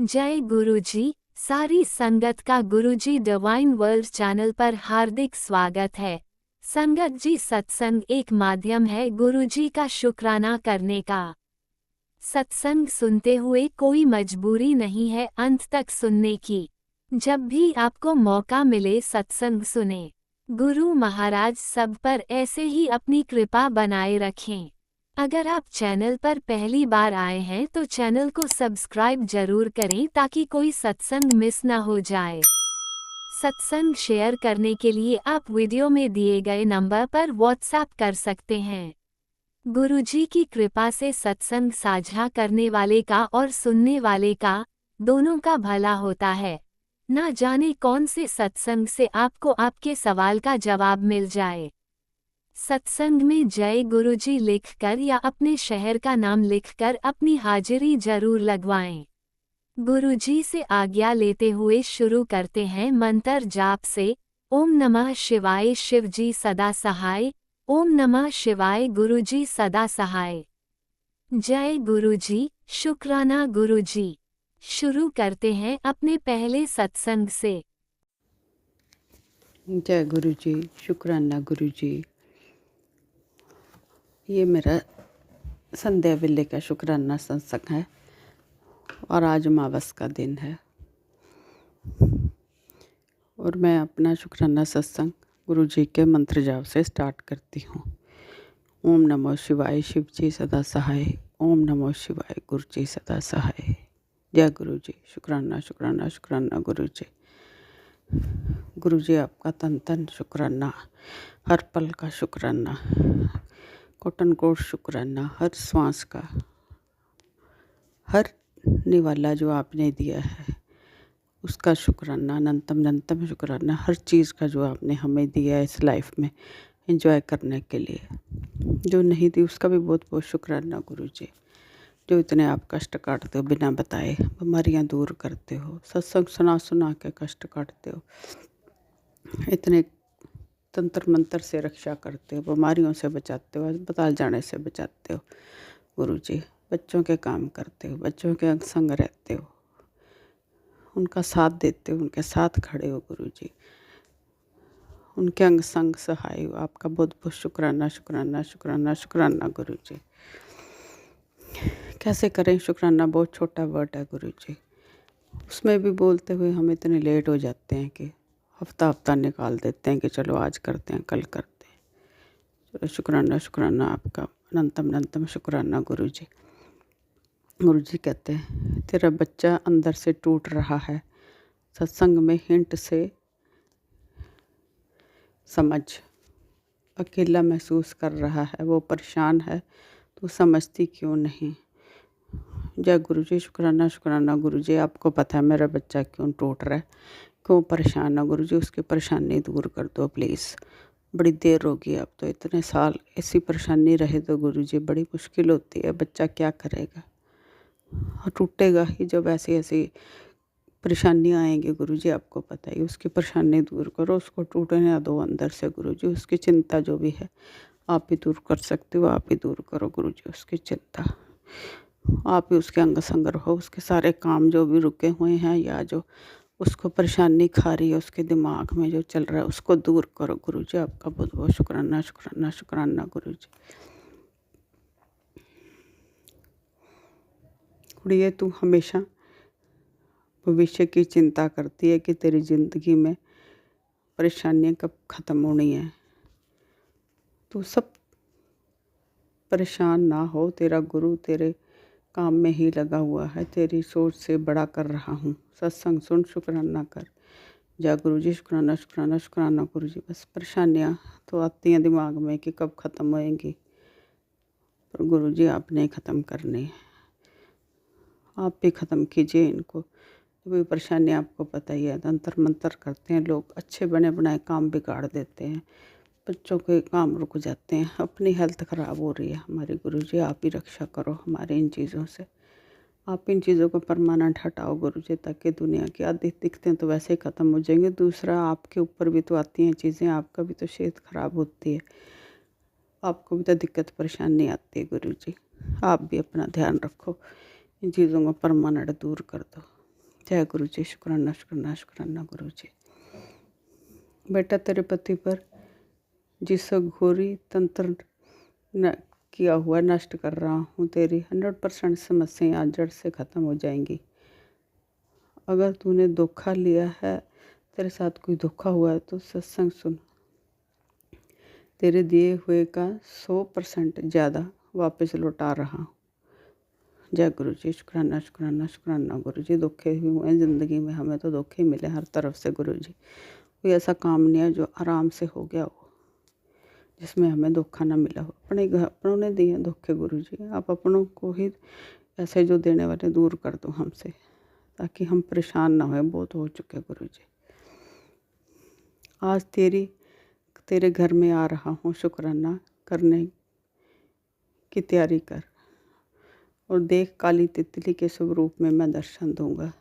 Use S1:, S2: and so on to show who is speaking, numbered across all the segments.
S1: जय गुरुजी। सारी संगत का गुरुजी डिवाइन वर्ल्ड चैनल पर हार्दिक स्वागत है। संगत जी, सत्संग एक माध्यम है गुरुजी का शुक्राना करने का। सत्संग सुनते हुए कोई मजबूरी नहीं है अंत तक सुनने की। जब भी आपको मौका मिले सत्संग सुने। गुरु महाराज सब पर ऐसे ही अपनी कृपा बनाए रखें। अगर आप चैनल पर पहली बार आए हैं तो चैनल को सब्सक्राइब जरूर करें ताकि कोई सत्संग मिस ना हो जाए। सत्संग शेयर करने के लिए आप वीडियो में दिए गए नंबर पर व्हाट्सएप कर सकते हैं। गुरुजी की कृपा से सत्संग साझा करने वाले का और सुनने वाले का, दोनों का भला होता है। ना जाने कौन से सत्संग से आपको आपके सवाल का जवाब मिल जाए। सत्संग में जय गुरुजी लिखकर या अपने शहर का नाम लिखकर अपनी हाजिरी जरूर लगवाएं। गुरुजी से आज्ञा लेते हुए शुरू करते हैं मंत्र जाप से। ओम नमः शिवाय शिवजी सदा सहाय। ओम नमः शिवाय गुरुजी सदा सहाय। जय गुरुजी, शुक्राना गुरुजी। शुरू करते हैं अपने पहले सत्संग से।
S2: जय गुरुजी, शुक्राना गुरुजी। ये मेरा संध्या वेले का शुक्राना सत्संग है और आज अमावस का दिन है और मैं अपना शुक्राना सत्संग गुरुजी के मंत्र जाप से स्टार्ट करती हूँ। ओम नमो शिवाय शिवजी सदा सहाय। ओम नमो शिवाय गुरुजी सदा सहाय। जय गुरुजी, शुक्राना शुक्राना शुक्राना गुरुजी। गुरुजी आपका तन तन शुक्राना, हर पल का शुक्राना, कोटन कोट शुक्राना, हर श्वास का, हर निवाला जो आपने दिया है उसका शुक्राना, अनंतम अनंतम शुक्राना, हर चीज़ का जो आपने हमें दिया है इस लाइफ में एंजॉय करने के लिए। जो नहीं दी उसका भी बहुत बहुत शुक्राना गुरुजी। जो इतने आप कष्ट काटते हो बिना बताए, बीमारियां दूर करते हो, सत्संग सुना सुना के कष्ट काटते हो, इतने तंत्र मंत्र से रक्षा करते हो, बीमारियों से बचाते हो, अस्पताल जाने से बचाते हो गुरुजी। बच्चों के काम करते हो, बच्चों के संग रहते हो, उनका साथ देते हो, उनके साथ खड़े हो गुरुजी, उनके अंग संग सहाय हो। आपका बहुत बहुत शुक्राना शुक्राना शुक्राना शुक्राना गुरुजी। कैसे करें शुक्राना, बहुत छोटा वर्ड है गुरुजी। उसमें भी बोलते हुए हम इतने लेट हो जाते हैं कि हफ्ता हफ्ता निकाल देते हैं कि चलो आज करते हैं, कल करते हैं। चलो शुक्राना शुक्राना आपका, अनंतम अनंतम शुक्राना गुरुजी। गुरुजी कहते हैं तेरा बच्चा अंदर से टूट रहा है, सत्संग में हिंट से समझ। अकेला महसूस कर रहा है, वो परेशान है, तू समझती क्यों नहीं। जय गुरुजी, शुक्राना शुक्राना गुरुजी। आपको पता है मेरा बच्चा क्यों टूट रहा है, क्यों परेशान है गुरुजी। उसकी परेशानी दूर कर दो प्लीज़। बड़ी देर होगी, अब तो इतने साल ऐसी परेशानी रहे तो गुरुजी बड़ी मुश्किल होती है। बच्चा क्या करेगा, टूटेगा ही जब ऐसी ऐसी परेशानियाँ आएंगी गुरुजी। आपको पता ही, उसकी परेशानी दूर करो, उसको टूटने दो अंदर से गुरुजी। उसकी चिंता जो भी है आप ही दूर कर सकते हो, आप ही दूर करो गुरुजी उसकी चिंता। आप ही उसके अंग संग रहो, उसके सारे काम जो भी रुके हुए हैं या जो उसको परेशानी खा रही है, उसके दिमाग में जो चल रहा है उसको दूर करो गुरुजी। आपका बहुत बहुत शुक्राना शुक्राना शुक्राना गुरुजी। कुड़िए, तू हमेशा भविष्य की चिंता करती है कि तेरी ज़िंदगी में परेशानियाँ कब ख़त्म होनी है। तू सब परेशान ना हो, तेरा गुरु तेरे काम में ही लगा हुआ है, तेरी सोच से बड़ा कर रहा हूँ। सत्संग सुन, शुक्राना कर। जय गुरुजी, शुक्राना शुक्राना शुक्राना गुरुजी। बस परेशानियाँ तो आती हैं दिमाग में कि कब ख़त्म होएंगी, पर गुरुजी आपने ख़त्म करनी है। आप भी ख़त्म कीजिए इनको। भी परेशानी आपको पता ही है, तंत्र मंत्र करते हैं लोग, अच्छे बने बनाए काम बिगाड़ देते हैं, बच्चों के काम रुक जाते हैं, अपनी हेल्थ ख़राब हो रही है। हमारे गुरुजी आप ही रक्षा करो हमारे इन चीज़ों से। आप इन चीज़ों को परमानेंट हटाओ गुरुजी, ताकि दुनिया की आदि दिखते हैं तो वैसे ही ख़त्म हो जाएंगे। दूसरा, आपके ऊपर भी तो आती हैं चीज़ें, आपका भी तो सेहत ख़राब होती है, आपको भी तो दिक्कत परेशानी आती है गुरुजी। आप भी अपना ध्यान रखो, इन चीज़ों को परमानेंट दूर कर दो। जय गुरु जी। शुक्राना शुक्राना शुक्राना गुरु जी। बेटा तेरे पति पर जिस घोरी तंत्र न किया हुआ नष्ट कर रहा हूँ, तेरी 100% समस्याएं आज जड़ से ख़त्म हो जाएंगी। अगर तूने धोखा लिया है, तेरे साथ कोई धोखा हुआ है तो सत्संग सुन। तेरे दिए हुए का 100% ज़्यादा वापस लौटा रहा हूँ। जय गुरु जी। शुक्राना शुक्राना शुक्राना गुरु जी। धोखे हुए हैं ज़िंदगी में, हमें तो धोखे मिले हर तरफ से गुरु जी। कोई ऐसा काम नहीं है जो आराम से हो गया हो, जिसमें हमें धोखा ना मिला हो। अपनों ने दिए धोखे गुरु जी। आप अपनों को ही ऐसे जो देने वाले दूर कर दो हमसे, ताकि हम परेशान ना होए। बहुत हो चुके गुरु जी। आज तेरे घर में आ रहा हूँ, शुक्राना करने की तैयारी कर और देख, काली तितली के स्वरूप में मैं दर्शन दूंगा।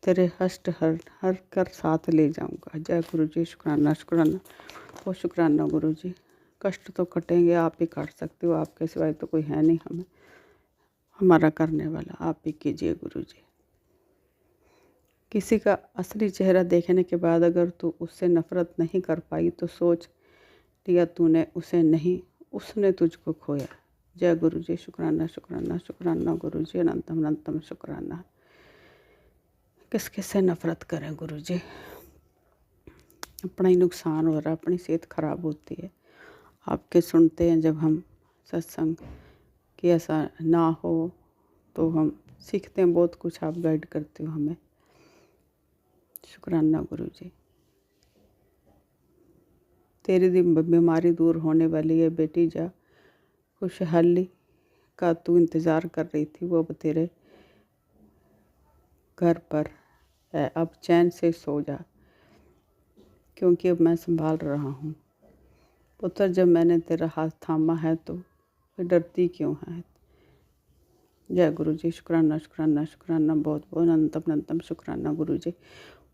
S2: तेरे हष्ट हर कर साथ ले जाऊंगा। जय गुरु जी। शुक्राना शुक्राना और शुक्राना गुरु जी। कष्ट तो कटेंगे, आप ही काट सकते हो, आपके सिवाय तो कोई है नहीं हमें, हमारा करने वाला आप ही कीजिए गुरु जी। किसी का असली चेहरा देखने के बाद अगर तू उससे नफरत नहीं कर पाई तो सोच लिया तूने उसे नहीं, उसने तुझको खोया। जय गुरु जी। शुक्राना शुक्राना शुक्राना गुरु जी। अनंतम अनंतम शुक्राना। किस किस से नफरत करें गुरु जी। अपना ही नुकसान हो रहा है, अपनी सेहत खराब होती है। आपके सुनते हैं जब हम सत्संग कि ऐसा ना हो तो हम सीखते हैं बहुत कुछ। आप गाइड करते हो हमें। शुक्राना गुरु जी। तेरी बीमारी दूर होने वाली है बेटी। जा, खुशहाली का तू इंतज़ार कर रही थी, वो अब तेरे घर पर है। अब चैन से सो जा, क्योंकि अब मैं संभाल रहा हूँ। पुत्र, जब मैंने तेरा हाथ थामा है तो फिर डरती क्यों है। जय गुरु जी। शुक्राना शुक्राना शुक्राना बहुत बहुत अनंतम अनंतम शुक्राना गुरु जी।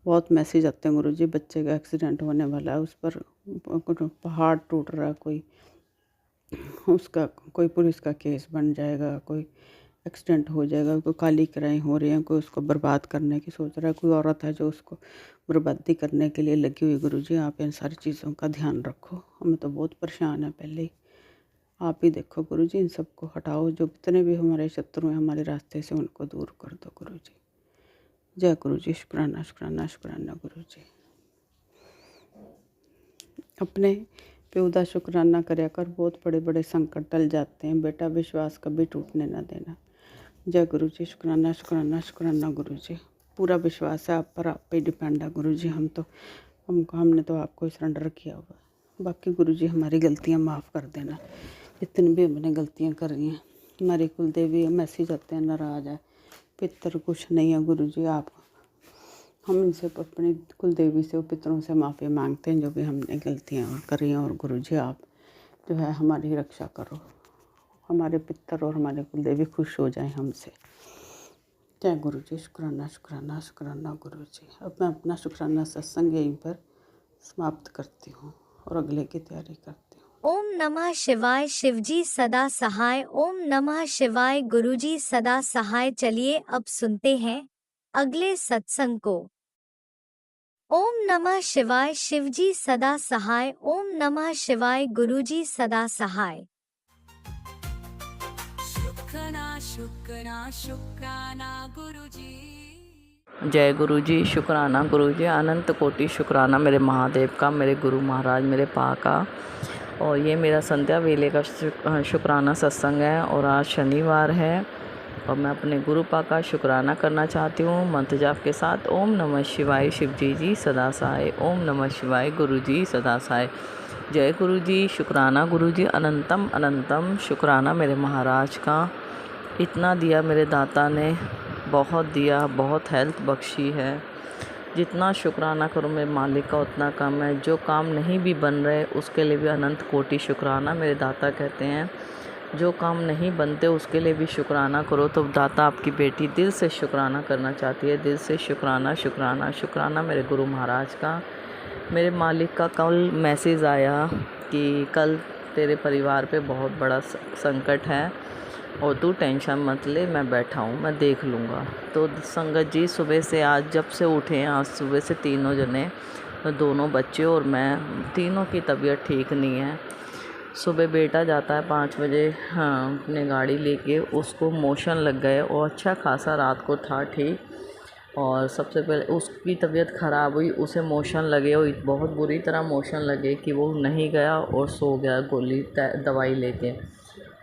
S2: बहुत मैसेज आते हैं गुरु जी, बच्चे का एक्सीडेंट होने वाला है, उस पर पहाड़ टूट रहा है, कोई पुलिस का केस बन जाएगा, कोई एक्सीडेंट हो जाएगा, कोई काली कराई हो रही है, कोई उसको बर्बाद करने की सोच रहा है, कोई औरत है जो उसको बर्बादी करने के लिए लगी हुई। गुरु जी आप इन सारी चीज़ों का ध्यान रखो, हमें तो बहुत परेशान है पहले ही। आप ही देखो गुरु जी, इन सबको हटाओ, जो जितने भी हमारे शत्रु हैं हमारे रास्ते से उनको दूर कर दो गुरु जी। जय गुरु जी। शुक्राना शुक्राना शुक्राना गुरु जी। अपने बेहुदा शुक्राना करया कर, बहुत बड़े बड़े संकट टल जाते हैं बेटा, विश्वास कभी टूटने ना देना। जय गुरु जी। शुक्राना शुक्राना शुक्राना गुरु जी। पूरा विश्वास है आप पर, आप पे डिपेंड है गुरु जी। हमने तो आपको सरेंडर किया हुआ है। बाकी गुरु जी हमारी गलतियाँ माफ़ कर देना, जितनी भी हमने गलतियाँ कर रही हैं। हमारी कुल देवी मैसेज आते हैं, नाराज़ है, पितर कुछ नहीं है गुरु जी। आप हम इनसे अपनी कुल देवी से और पितरों से माफ़ी मांगते हैं जो भी हमने गलतियाँ करी हैं। और गुरु जी आप जो है हमारी रक्षा करो, हमारे पितर और हमारे कुल देवी खुश हो जाएं हमसे। जय गुरु जी। शुक्राना शुक्राना शुक्राना गुरु जी। अब मैं अपना शुक्राना सत्संग यहीं पर समाप्त करती हूँ और अगले की तैयारी करती हूँ।
S1: ओम नमः शिवाय। शिवजी सदा सहाय। ओम नमः शिवाय। गुरुजी सदा सहाय। चलिए अब सुनते हैं अगले सत्संग को। ओम नमः शिवाय। शिवजी सदा सहाय। ओम नमः शिवाय। गुरुजी सदा सहाय। शुक्राना गुरुजी।
S3: जय गुरु जी। शुक्राना गुरु जी। अनंत कोटि शुक्राना मेरे महादेव का, मेरे गुरु महाराज मेरे पा का। और ये मेरा संध्या वेले का शुक्राना सत्संग है और आज शनिवार है और मैं अपने गुरु पा का शुक्राना करना चाहती हूँ मंत्र जाप के साथ। ओम नमः शिवाय। शिवजी जी सदा सहाय। ओम नमः शिवाय। गुरु जी सदा सहाय। जय गुरु जी। शुक्राना गुरु जी। अनंतम अनंतम शुक्राना मेरे महाराज का। इतना दिया मेरे दाता ने, बहुत दिया, बहुत हेल्थ बख्शी है। जितना शुक्राना करो मेरे मालिक का उतना कम है। जो काम नहीं भी बन रहे उसके लिए भी अनंत कोटि शुक्राना। मेरे दाता कहते हैं जो काम नहीं बनते उसके लिए भी शुक्राना करो। तो दाता आपकी बेटी दिल से शुक्राना करना चाहती है, दिल से शुक्राना शुक्राना शुक्राना मेरे गुरु महाराज का। मेरे मालिक का कल मैसेज आया कि कल तेरे परिवार पे बहुत बड़ा संकट है और तू टेंशन मत ले, मैं बैठा हूँ, मैं देख लूँगा। तो संगत जी सुबह से आज जब से उठे हैं, आज सुबह से तीनों जने, तो दोनों बच्चे और मैं, तीनों की तबीयत ठीक नहीं है। सुबह बेटा जाता है 5 बजे, हाँ, अपने गाड़ी लेके, उसको मोशन लग गए और अच्छा खासा रात को था ठीक। और सबसे पहले उसकी तबीयत ख़राब हुई, उसे मोशन लगे और बहुत बुरी तरह मोशन लगे कि वो नहीं गया और सो गया गोली दवाई लेके।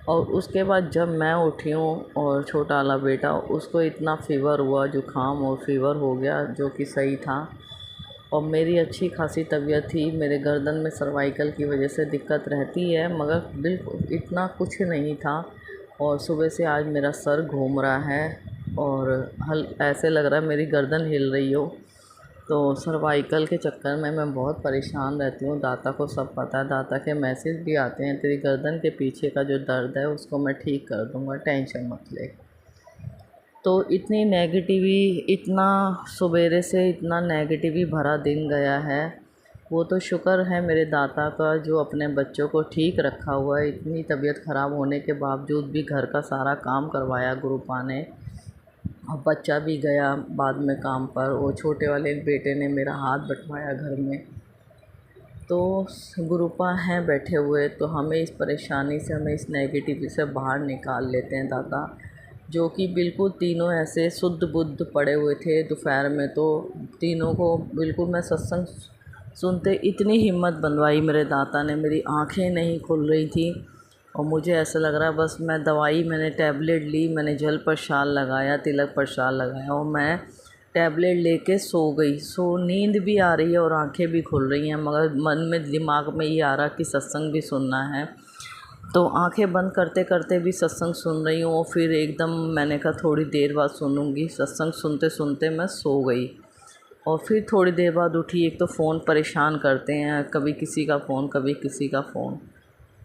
S3: और उसके बाद जब मैं उठी हूँ और छोटा वाला बेटा, उसको इतना फ़ीवर हुआ, जुकाम और फ़ीवर हो गया जो कि सही था। और मेरी अच्छी खासी तबीयत थी, मेरे गर्दन में सर्वाइकल की वजह से दिक्कत रहती है, मगर बिल्कुल इतना कुछ नहीं था। और सुबह से आज मेरा सर घूम रहा है और ऐसे लग रहा है मेरी गर्दन हिल रही हो। तो सर्वाइकल के चक्कर में मैं बहुत परेशान रहती हूँ। दाता को सब पता है, दाता के मैसेज भी आते हैं, तेरी गर्दन के पीछे का जो दर्द है उसको मैं ठीक कर दूँगा, टेंशन मत ले। तो इतनी इतना सवेरे से इतना नेगेटिव भरा दिन गया है। वो तो शुक्र है मेरे दाता का जो अपने बच्चों को ठीक रखा हुआ है। इतनी तबीयत ख़राब होने के बावजूद भी घर का सारा काम करवाया गुरुपा ने, और बच्चा भी गया बाद में काम पर। वो छोटे वाले बेटे ने मेरा हाथ बँटवाया घर में। तो गुरुपा हैं बैठे हुए, तो हमें इस परेशानी से, हमें इस नेगेटिव से बाहर निकाल लेते हैं दाता। जो कि बिल्कुल तीनों ऐसे शुद्ध बुद्ध पड़े हुए थे दोपहर में, तो तीनों को बिल्कुल मैं सत्संग सुनते इतनी हिम्मत बंधवाई मेरे दाता ने, मेरी आँखें नहीं खुल रही थी। और मुझे ऐसा लग रहा है बस मैं दवाई, मैंने टैबलेट ली, मैंने जल प्रशाल लगाया, तिलक प्रशाल लगाया और मैं टैबलेट लेके सो गई। नींद भी आ रही है और आंखें भी खुल रही हैं, मगर मन में दिमाग में ये आ रहा कि सत्संग भी सुनना है। तो आंखें बंद करते करते भी सत्संग सुन रही हूँ और फिर एकदम मैंने कहा थोड़ी देर बाद सुनूंगी। सत्संग सुनते सुनते मैं सो गई और फिर थोड़ी देर बाद उठी। एक तो फ़ोन परेशान करते हैं, कभी किसी का फ़ोन, कभी किसी का फ़ोन,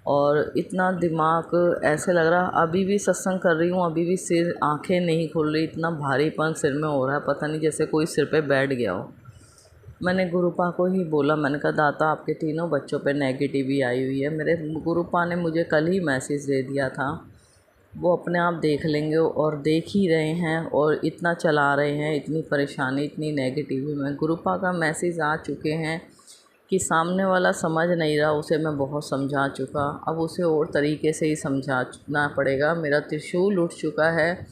S3: और इतना दिमाग ऐसे लग रहा, अभी भी सत्संग कर रही हूँ, अभी भी सिर, आंखें नहीं खुल रही, इतना भारीपन सिर में हो रहा है, पता नहीं जैसे कोई सिर पे बैठ गया हो। मैंने गुरुपा को ही बोला, मैंने कहा दाता आपके तीनों बच्चों पे नेगेटिविटी आई हुई है। मेरे गुरुपा ने मुझे कल ही मैसेज दे दिया था, वो अपने आप देख लेंगे और देख ही रहे हैं और इतना चला रहे हैं, इतनी परेशानी, इतनी नेगेटिविटी में। गुरुपा का मैसेज आ चुके हैं कि सामने वाला समझ नहीं रहा, उसे मैं बहुत समझा चुका, अब उसे और तरीके से ही समझाना पड़ेगा। मेरा त्रिशूल उठ चुका है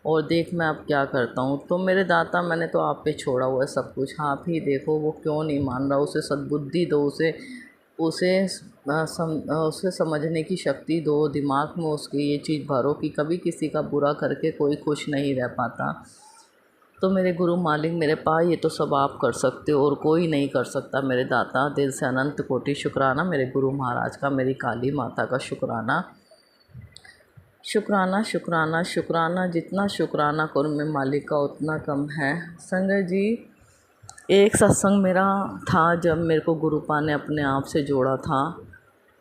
S3: और देख मैं अब क्या करता हूँ। तो मेरे दाता, मैंने तो आप पे छोड़ा हुआ है सब कुछ, आप ही देखो वो क्यों नहीं मान रहा। उसे सद्बुद्धि दो, उसे समझने की शक्ति दो, दिमाग में उसकी ये चीज़ भरो कि कभी किसी का बुरा करके कोई खुश नहीं रह पाता। तो मेरे गुरु मालिक, मेरे पास ये तो सब आप कर सकते हो और कोई नहीं कर सकता। मेरे दाता, दिल से अनंत कोटि शुक्राना मेरे गुरु महाराज का, मेरी काली माता का शुक्राना, शुक्राना, शुक्राना, शुक्राना। जितना शुक्राना करूँ मैं मालिक का उतना कम है। संगत जी, एक सत्संग मेरा था जब मेरे को गुरुपा ने अपने आप से जोड़ा था,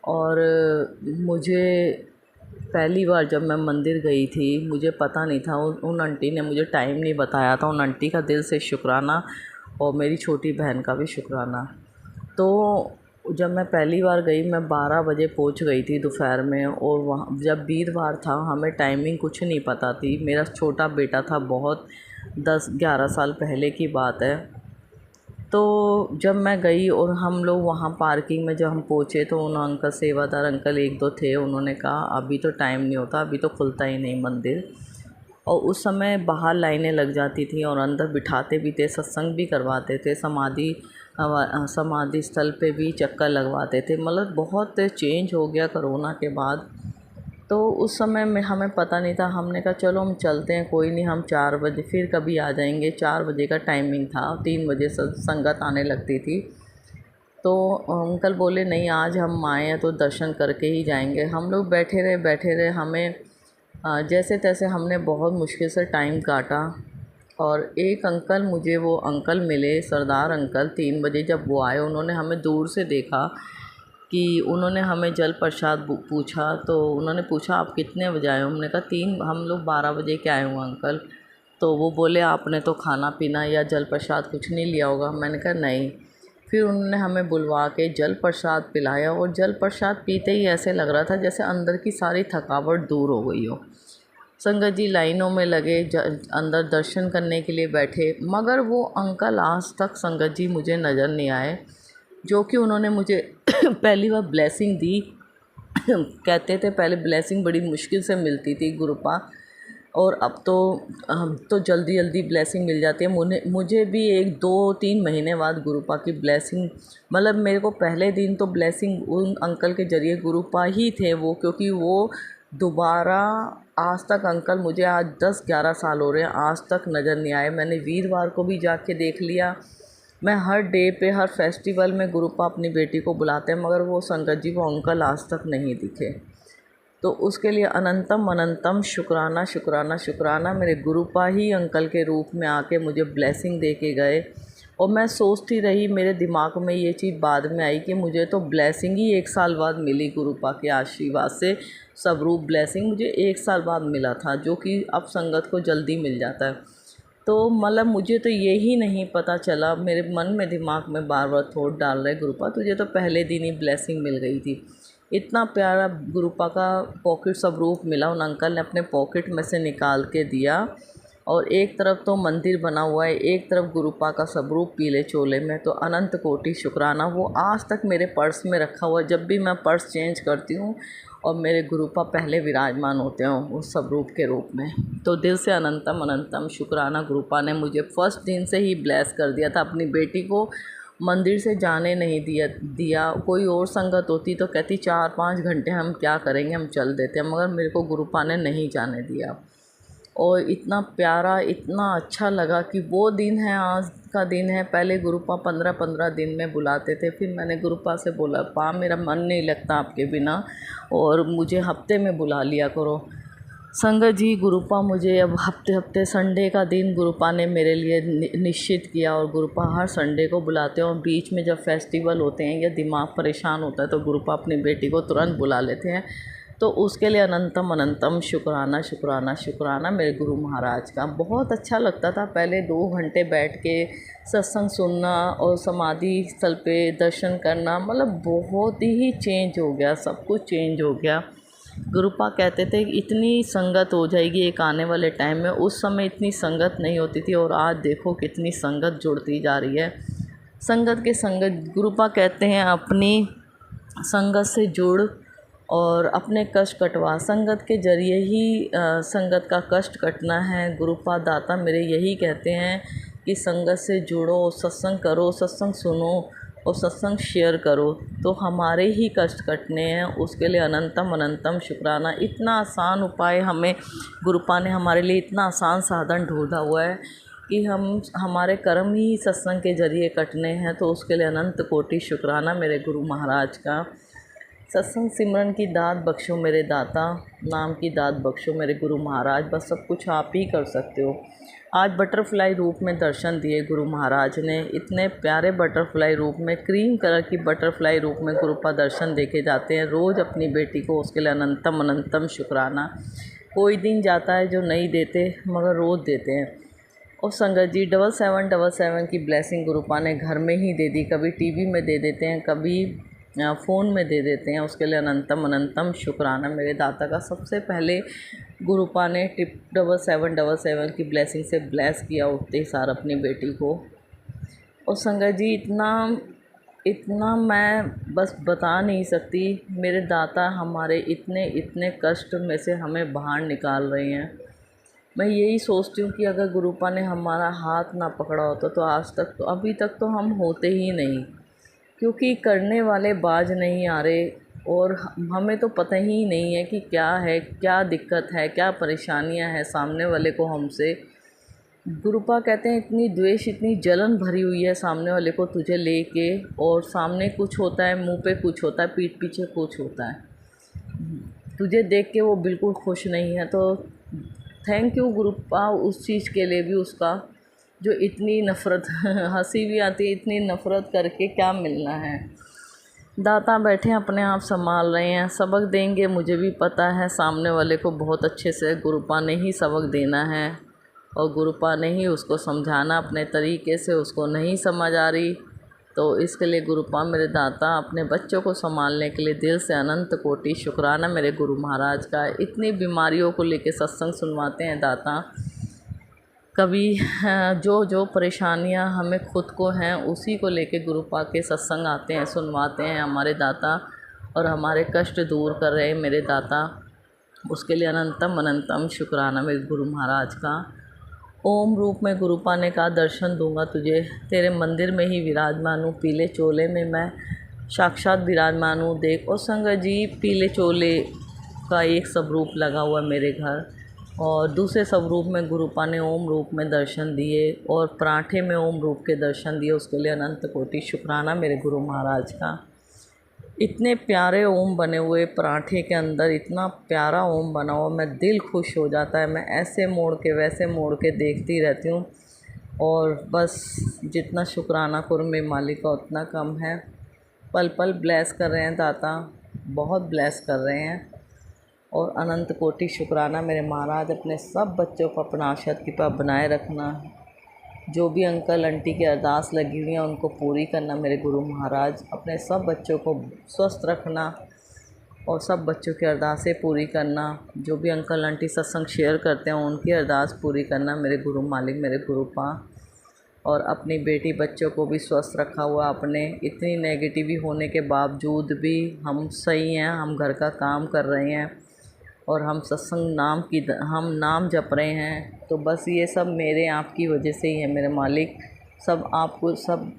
S3: और मुझे पहली बार जब मैं मंदिर गई थी, मुझे पता नहीं था, उन आंटी ने मुझे टाइम नहीं बताया था। उन आंटी का दिल से शुक्राना और मेरी छोटी बहन का भी शुक्राना। तो जब मैं पहली बार गई, मैं 12 बजे पहुंच गई थी दोपहर में, और वहाँ जब वीरवार था, हमें टाइमिंग कुछ नहीं पता थी। मेरा छोटा बेटा था, बहुत 10-11 साल पहले की बात है। तो जब मैं गई और हम लोग वहाँ पार्किंग में जब हम पहुँचे, तो उन अंकल, सेवादार अंकल 1-2 थे, उन्होंने कहा अभी तो टाइम नहीं होता, अभी तो खुलता ही नहीं मंदिर। और उस समय बाहर लाइनें लग जाती थी और अंदर बिठाते भी थे, सत्संग भी करवाते थे, समाधि स्थल पे भी चक्कर लगवाते थे। मतलब बहुत चेंज हो गया कोरोना के बाद। तो उस समय में हमें पता नहीं था, हमने कहा चलो हम चलते हैं, कोई नहीं, हम 4 बजे फिर कभी आ जाएंगे। 4 बजे का टाइमिंग था, 3 बजे संगत आने लगती थी। तो अंकल बोले नहीं, आज हम आए हैं तो दर्शन करके ही जाएंगे। हम लोग बैठे रहे, हमें जैसे तैसे हमने बहुत मुश्किल से टाइम काटा। और एक अंकल, मुझे वो अंकल मिले, सरदार अंकल। 3 बजे जब वो आए, उन्होंने हमें दूर से देखा कि उन्होंने हमें जल प्रसाद पूछा। तो उन्होंने पूछा आप कितने बजे आए हो? हमने कहा 3, हम लोग 12 बजे के आए हुए अंकल। तो वो बोले आपने तो खाना पीना या जल प्रसाद कुछ नहीं लिया होगा। मैंने कहा नहीं। फिर उन्होंने हमें बुलवा के जल प्रसाद पिलाया, और जल प्रसाद पीते ही ऐसे लग रहा था जैसे अंदर की सारी थकावट दूर हो गई हो। संगत जी लाइनों में लगे, अंदर दर्शन करने के लिए बैठे, मगर वो अंकल आज तक संगत जी मुझे नज़र नहीं आए, जो कि उन्होंने मुझे पहली बार ब्लेसिंग दी। कहते थे पहले ब्लेसिंग बड़ी मुश्किल से मिलती थी गुरुपा, और अब तो जल्दी जल्दी ब्लेसिंग मिल जाती है। मुझे भी 1-2-3 महीने बाद गुरुपा की ब्लेसिंग, मतलब मेरे को पहले दिन तो ब्लेसिंग उन अंकल के ज़रिए गुरुपा ही थे वो, क्योंकि वो दोबारा आज तक अंकल, मुझे आज 10-11 साल हो रहे हैं, आज तक नज़र नहीं आए। मैंने वीरवार को भी जाके देख लिया, मैं हर डे पे, हर फेस्टिवल में गुरुपा अपनी बेटी को बुलाते हैं, मगर वो संगत जी, वो अंकल आज तक नहीं दिखे। तो उसके लिए अनंतम अनंतम शुक्राना शुक्राना शुक्राना। मेरे गुरुपा ही अंकल के रूप में आके मुझे ब्लेसिंग दे के गए। और मैं सोचती रही, मेरे दिमाग में ये चीज़ बाद में आई कि मुझे तो ब्लेसिंग ही 1 साल बाद मिली गुरुपा के आशीर्वाद से। स्वरूप ब्लेसिंग मुझे 1 साल बाद मिला था, जो कि अब संगत को जल्दी मिल जाता है। तो मतलब मुझे तो ये ही नहीं पता चला, मेरे मन में दिमाग में बार बार थॉट डाल रहे, गुरुपा तुझे तो पहले दिन ही ब्लेसिंग मिल गई थी। इतना प्यारा गुरुपा का पॉकेट स्वरूप मिला, उन अंकल ने अपने पॉकेट में से निकाल के दिया। और एक तरफ तो मंदिर बना हुआ है, एक तरफ गुरुपा का स्वरूप पीले चोले में। तो अनंत कोटि शुक्राना। वो आज तक मेरे पर्स में रखा हुआ है, जब भी मैं पर्स चेंज करती हूँ और मेरे गुरुपा पहले विराजमान होते हैं उस स्वरूप के रूप में। तो दिल से अनंतम अनंतम शुक्राना। गुरुपा ने मुझे फर्स्ट दिन से ही ब्लेस कर दिया था। अपनी बेटी को मंदिर से जाने नहीं दिया। कोई और संगत होती तो कहती 4-5 घंटे हम क्या करेंगे, हम चल देते हैं, मगर मेरे को गुरुपा ने नहीं जाने दिया। और इतना प्यारा, इतना अच्छा लगा कि वो दिन है, आज का दिन है। पहले गुरुपा 15-15 दिन में बुलाते थे, फिर मैंने गुरुपा से बोला, पा मेरा मन नहीं लगता आपके बिना, और मुझे हफ्ते में बुला लिया करो। संगत जी, गुरुपा मुझे अब हफ्ते संडे का दिन गुरुपा ने मेरे लिए निश्चित किया, और गुरुपा हर संडे को बुलाते हैं। और बीच में जब फेस्टिवल होते हैं या दिमाग परेशान होता है तो गुरुपा अपनी बेटी को तुरंत बुला लेते हैं। तो उसके लिए अनंतम अनंतम शुक्राना शुक्राना शुक्राना मेरे गुरु महाराज का। बहुत अच्छा लगता था पहले 2 घंटे बैठ के सत्संग सुनना और समाधि स्थल पे दर्शन करना, मतलब बहुत ही चेंज हो गया, सब कुछ चेंज हो गया। गुरुपा कहते थे कि इतनी संगत हो जाएगी एक आने वाले टाइम में, उस समय इतनी संगत नहीं होती थी, और आज देखो कितनी संगत जुड़ती जा रही है। संगत के संगत, गुरुपा कहते हैं अपनी संगत से जुड़ और अपने कष्ट कटवा। संगत के जरिए ही संगत का कष्ट कटना है। गुरुपा दाता मेरे यही कहते हैं कि संगत से जुड़ो, सत्संग करो, सत्संग सुनो और सत्संग शेयर करो, तो हमारे ही कष्ट कटने हैं। उसके लिए अनंतम अनंतम शुक्राना। इतना आसान उपाय हमें गुरुपा ने हमारे लिए इतना आसान साधन ढूंढा हुआ है कि हमारे कर्म ही सत्संग के जरिए कटने हैं। तो उसके लिए अनंत कोटि शुक्राना मेरे गुरु महाराज का। सत्संग सिमरन की दात बख्शो मेरे दाता, नाम की दात बख्शो मेरे गुरु महाराज। बस सब कुछ आप ही कर सकते हो। आज बटरफ्लाई रूप में दर्शन दिए गुरु महाराज ने, इतने प्यारे बटरफ्लाई रूप में, क्रीम कलर की बटरफ्लाई रूप में गुरुपा दर्शन देके जाते हैं रोज़ अपनी बेटी को। उसके लिए अनंतम अनंतम शुक्राना। कोई दिन जाता है जो नहीं देते, मगर रोज़ देते हैं। और संगत जी 7777 की ब्लेसिंग गुरुपा ने घर में ही दे दी, कभी टीवी में दे देते हैं, कभी फ़ोन में दे देते हैं। उसके लिए अनंतम अनंतम शुक्राना मेरे दाता का। सबसे पहले गुरुपा ने 7777 की ब्लेसिंग से ब्लेस किया उठते ही सार अपनी बेटी को। और संगत जी इतना मैं बस बता नहीं सकती। मेरे दाता हमारे इतने इतने कष्ट में से हमें बाहर निकाल रहे हैं। मैं यही सोचती हूँ कि अगर गुरुपा ने हमारा हाथ ना पकड़ा होता तो आज तक, तो अभी तक तो हम होते ही नहीं, क्योंकि करने वाले बाज नहीं आ रहे। और हमें तो पता ही नहीं है कि क्या है, क्या दिक्कत है, क्या परेशानियां हैं सामने वाले को हमसे। गुरुपा कहते हैं इतनी द्वेष, इतनी जलन भरी हुई है सामने वाले को तुझे लेके, और सामने कुछ होता है, मुंह पे कुछ होता है, पीठ पीछे कुछ होता है। तुझे देख के वो बिल्कुल खुश नहीं है। तो थैंक यू गुरुपा उस चीज़ के लिए भी, उसका जो इतनी नफ़रत हंसी भी आती है, इतनी नफ़रत करके क्या मिलना है। दाता बैठे अपने आप संभाल रहे हैं, सबक देंगे मुझे भी पता है। सामने वाले को बहुत अच्छे से गुरुपा ने ही सबक देना है, और गुरुपा ने ही उसको समझाना अपने तरीके से। उसको नहीं समझ आ रही तो इसके लिए गुरुपा मेरे दाता अपने बच्चों को संभालने के लिए दिल से अनंत कोटि शुक्राना मेरे गुरु महाराज का। इतनी बीमारियों को लेके सत्संग सुनवाते हैं दाता। कभी जो परेशानियां हमें खुद को हैं उसी को लेके गुरुपा के सत्संग आते हैं, सुनवाते हैं हमारे दाता, और हमारे कष्ट दूर कर रहे हैं मेरे दाता। उसके लिए अनंतम अनंतम शुक्राना मेरे गुरु महाराज का। ओम रूप में गुरुपा ने कहा दर्शन दूंगा तुझे, तेरे मंदिर में ही विराजमान हूँ, पीले चोले में मैं साक्षात विराजमान हूँ। देख और संगत जी, पीले चोले का एक स्वरूप लगा हुआ है मेरे घर, और दूसरे स्वरूप में गुरुपा ने ओम रूप में दर्शन दिए, और पराठे में ओम रूप के दर्शन दिए। उसके लिए अनंत कोटि शुक्राना मेरे गुरु महाराज का। इतने प्यारे ओम बने हुए पराठे के अंदर, इतना प्यारा ओम बना हुआ, मैं दिल खुश हो जाता है। मैं ऐसे मोड़ के वैसे मोड़ के देखती रहती हूँ, और बस जितना शुक्राना करूँ मेरे मालिक का उतना कम है। पल पल ब्लेस कर रहे हैं दाता, बहुत ब्लेस कर रहे हैं। और अनंत कोटि शुक्राना मेरे महाराज, अपने सब बच्चों को अपना आशीर्वाद कृपा बनाए रखना। जो भी अंकल आंटी की अरदास लगी हुई है उनको पूरी करना मेरे गुरु महाराज। अपने सब बच्चों को स्वस्थ रखना और सब बच्चों की अरदासें पूरी करना। जो भी अंकल आंटी सत्संग शेयर करते हैं उनकी अरदास पूरी करना मेरे गुरु मालिक, मेरे गुरुपा। और अपनी बेटी बच्चों को भी स्वस्थ रखा हुआ अपने। इतनी नेगेटिव होने के बावजूद भी हम सही हैं, हम घर का काम कर रहे हैं, और हम सत्संग हम नाम जप रहे हैं। तो बस ये सब मेरे आपकी वजह से ही है मेरे मालिक। सब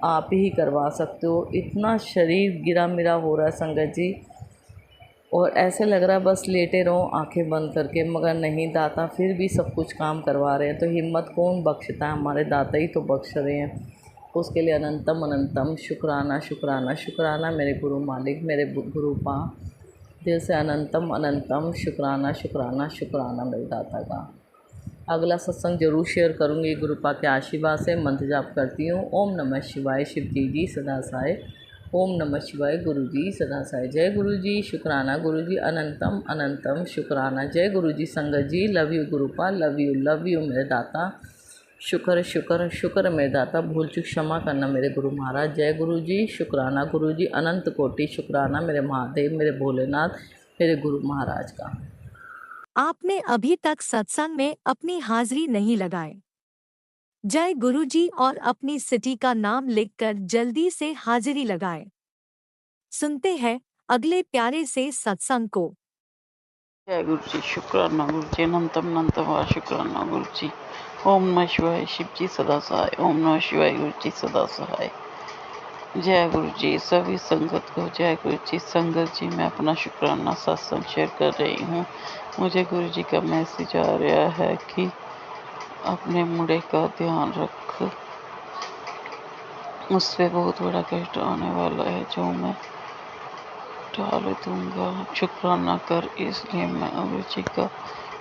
S3: आप ही करवा सकते हो। इतना शरीर गिरा मिरा हो रहा है संगत जी, और ऐसे लग रहा है बस लेटे रहो आंखें बंद करके, मगर नहीं दाता फिर भी सब कुछ काम करवा रहे हैं। तो हिम्मत कौन बख्शता है, हमारे दाता ही तो बख्श रहे हैं। उसके लिए अनंतम अनंतम शुक्राना शुक्राना शुक्राना मेरे गुरु मालिक, मेरे गुरुपा। दिल से अनंतम अनंतम शुक्राना शुक्राना शुक्राना मेरे दाता का। अगला सत्संग जरूर शेयर करूँगी गुरुपा के आशीर्वाद से। मंत्र जाप करती हूँ। ओम नमः शिवाय, शिव जी सदा साय। ओम नमः शिवाय, गुरु जी सदा साय। जय गुरु जी, शुक्राना गुरु जी, अनंतम अनंतम शुक्राना। जय गुरु जी संगत जी, लव यू गुरुपा, लव यू मेरे दाता। शुक्र शुक्र शुक्र मेरे दाता, भूल चूक क्षमा करना मेरे गुरु महाराज। जय गुरु जी, शुक्राना गुरु जी, अनंत कोटि शुक्राना मेरे महादेव, मेरे भोलेनाथ, मेरे गुरु महाराज का।
S4: आपने अभी तक सत्संग में अपनी हाजिरी नहीं लगाए। जय गुरु जी और अपनी सिटी का नाम लिखकर जल्दी से हाजिरी लगाए। सुनते हैं अगले प्यारे से सत्संग को।
S2: जय गुरु जी, शुक्राना गुरु जी, अनंतम अनंतम शुक्राना गुरु जी। ओम नमः शिवाय, शिव जी सदा सहाय। ओम नमः शिवाय, गुरु जी सदा सहाय। जय गुरु जी, सभी संगत को जय गुरु जी। संगत जी, मैं अपना शुक्राना सत्संग शेयर कर रही हूँ। मुझे गुरु जी का मैसेज आ रहा है कि अपने मुंडे का ध्यान रख, उससे बहुत बड़ा कष्ट आने वाला है जो मैं टाल दूंगा। शुक्राना कर, इसलिए मैं गुरु जी का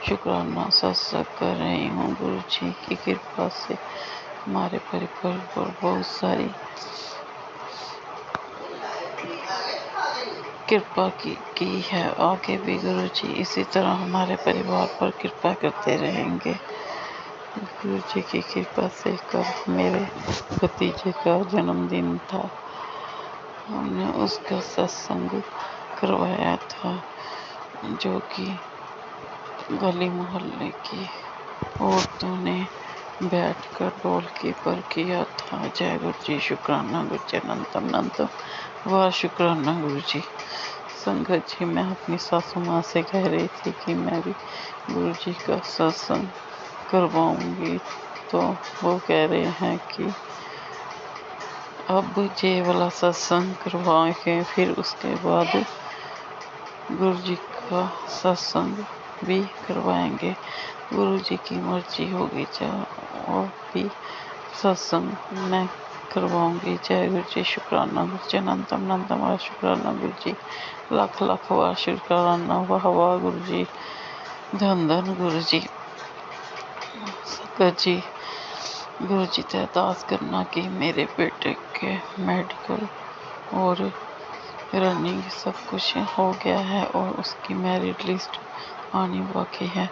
S2: शुक्राना सत्संग कर रही हूँ। गुरु जी की कृपा से हमारे परिवार पर बहुत सारी कृपा की है। आगे भी गुरु जी इसी तरह हमारे परिवार पर कृपा करते रहेंगे। गुरु जी की कृपा से कल मेरे भतीजे का जन्मदिन था, हमने उसका सत्संग करवाया था, जो कि गली मोहल्ले की औरतों ने बैठकर ढोलकी पर किया था। जय गुरु जी, शुक्राना गुरु जी, अनंतम अनंतम वाह शुक्राना गुरु जी। संगत जी, मैं अपनी सासू माँ से कह रही थी कि मैं भी गुरु जी का सत्संग करवाऊंगी, तो वो कह रहे हैं कि अब ये वाला सत्संग करवाएंगे, फिर उसके बाद गुरु जी का सत्संग भी करवाएंगे। गुरु जी की मर्जी होगी, और भी सत्संग मैं करवाऊंगी। जय गुरु जी, शुक्राना गुरु जी, अनंतम अनंतम शुक्राना गुरु जी, लाख लाख वाह शुक्राना, वाह वाह गुरु जी, धन धन गुरु जी। संगत जी, गुरु जी से अरदास करना कि मेरे बेटे के मेडिकल और रनिंग सब कुछ हो गया है, और उसकी मेरिट लिस्ट आनी बाकी है।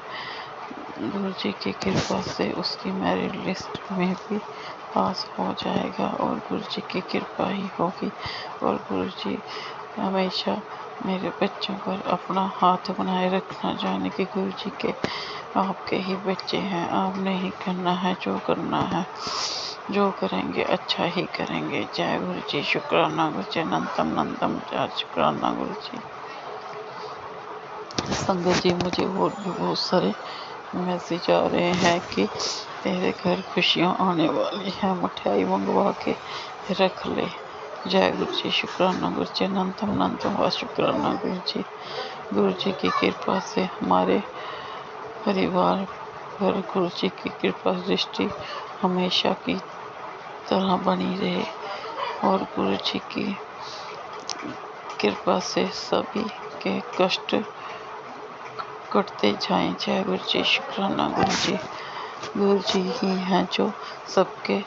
S2: गुरु जी की कृपा से उसकी मेरिट लिस्ट में भी पास हो जाएगा और गुरु जी की कृपा ही होगी। और गुरु जी हमेशा मेरे बच्चों पर अपना हाथ बनाए रखना, जाने कि गुरु जी के आपके ही बच्चे हैं, आपने ही करना है जो करना है, जो करेंगे अच्छा ही करेंगे। जय गुरु जी। शुक्राना गुरु जी, अनंतम अनंतम जय शुक्राना गुरु जी। संगत जी, मुझे और भी बहुत सारे मैसेज आ रहे हैं कि तेरे घर खुशियाँ आने वाली हैं, मिठाई मंगवा के रख ले। जय गुरु जी। शुक्राना गुरु जी, अनंतम अनंतम व शुक्राना गुरु जी। गुरु जी की कृपा से हमारे परिवार पर गुरु जी की कृपा दृष्टि हमेशा की तरह बनी रहे और गुरु जी की कृपा से सभी के कष्ट कटते जाएं। जय गुरु जी। शुक्राना गुरु जी। गुरु जी ही हैं जो सबके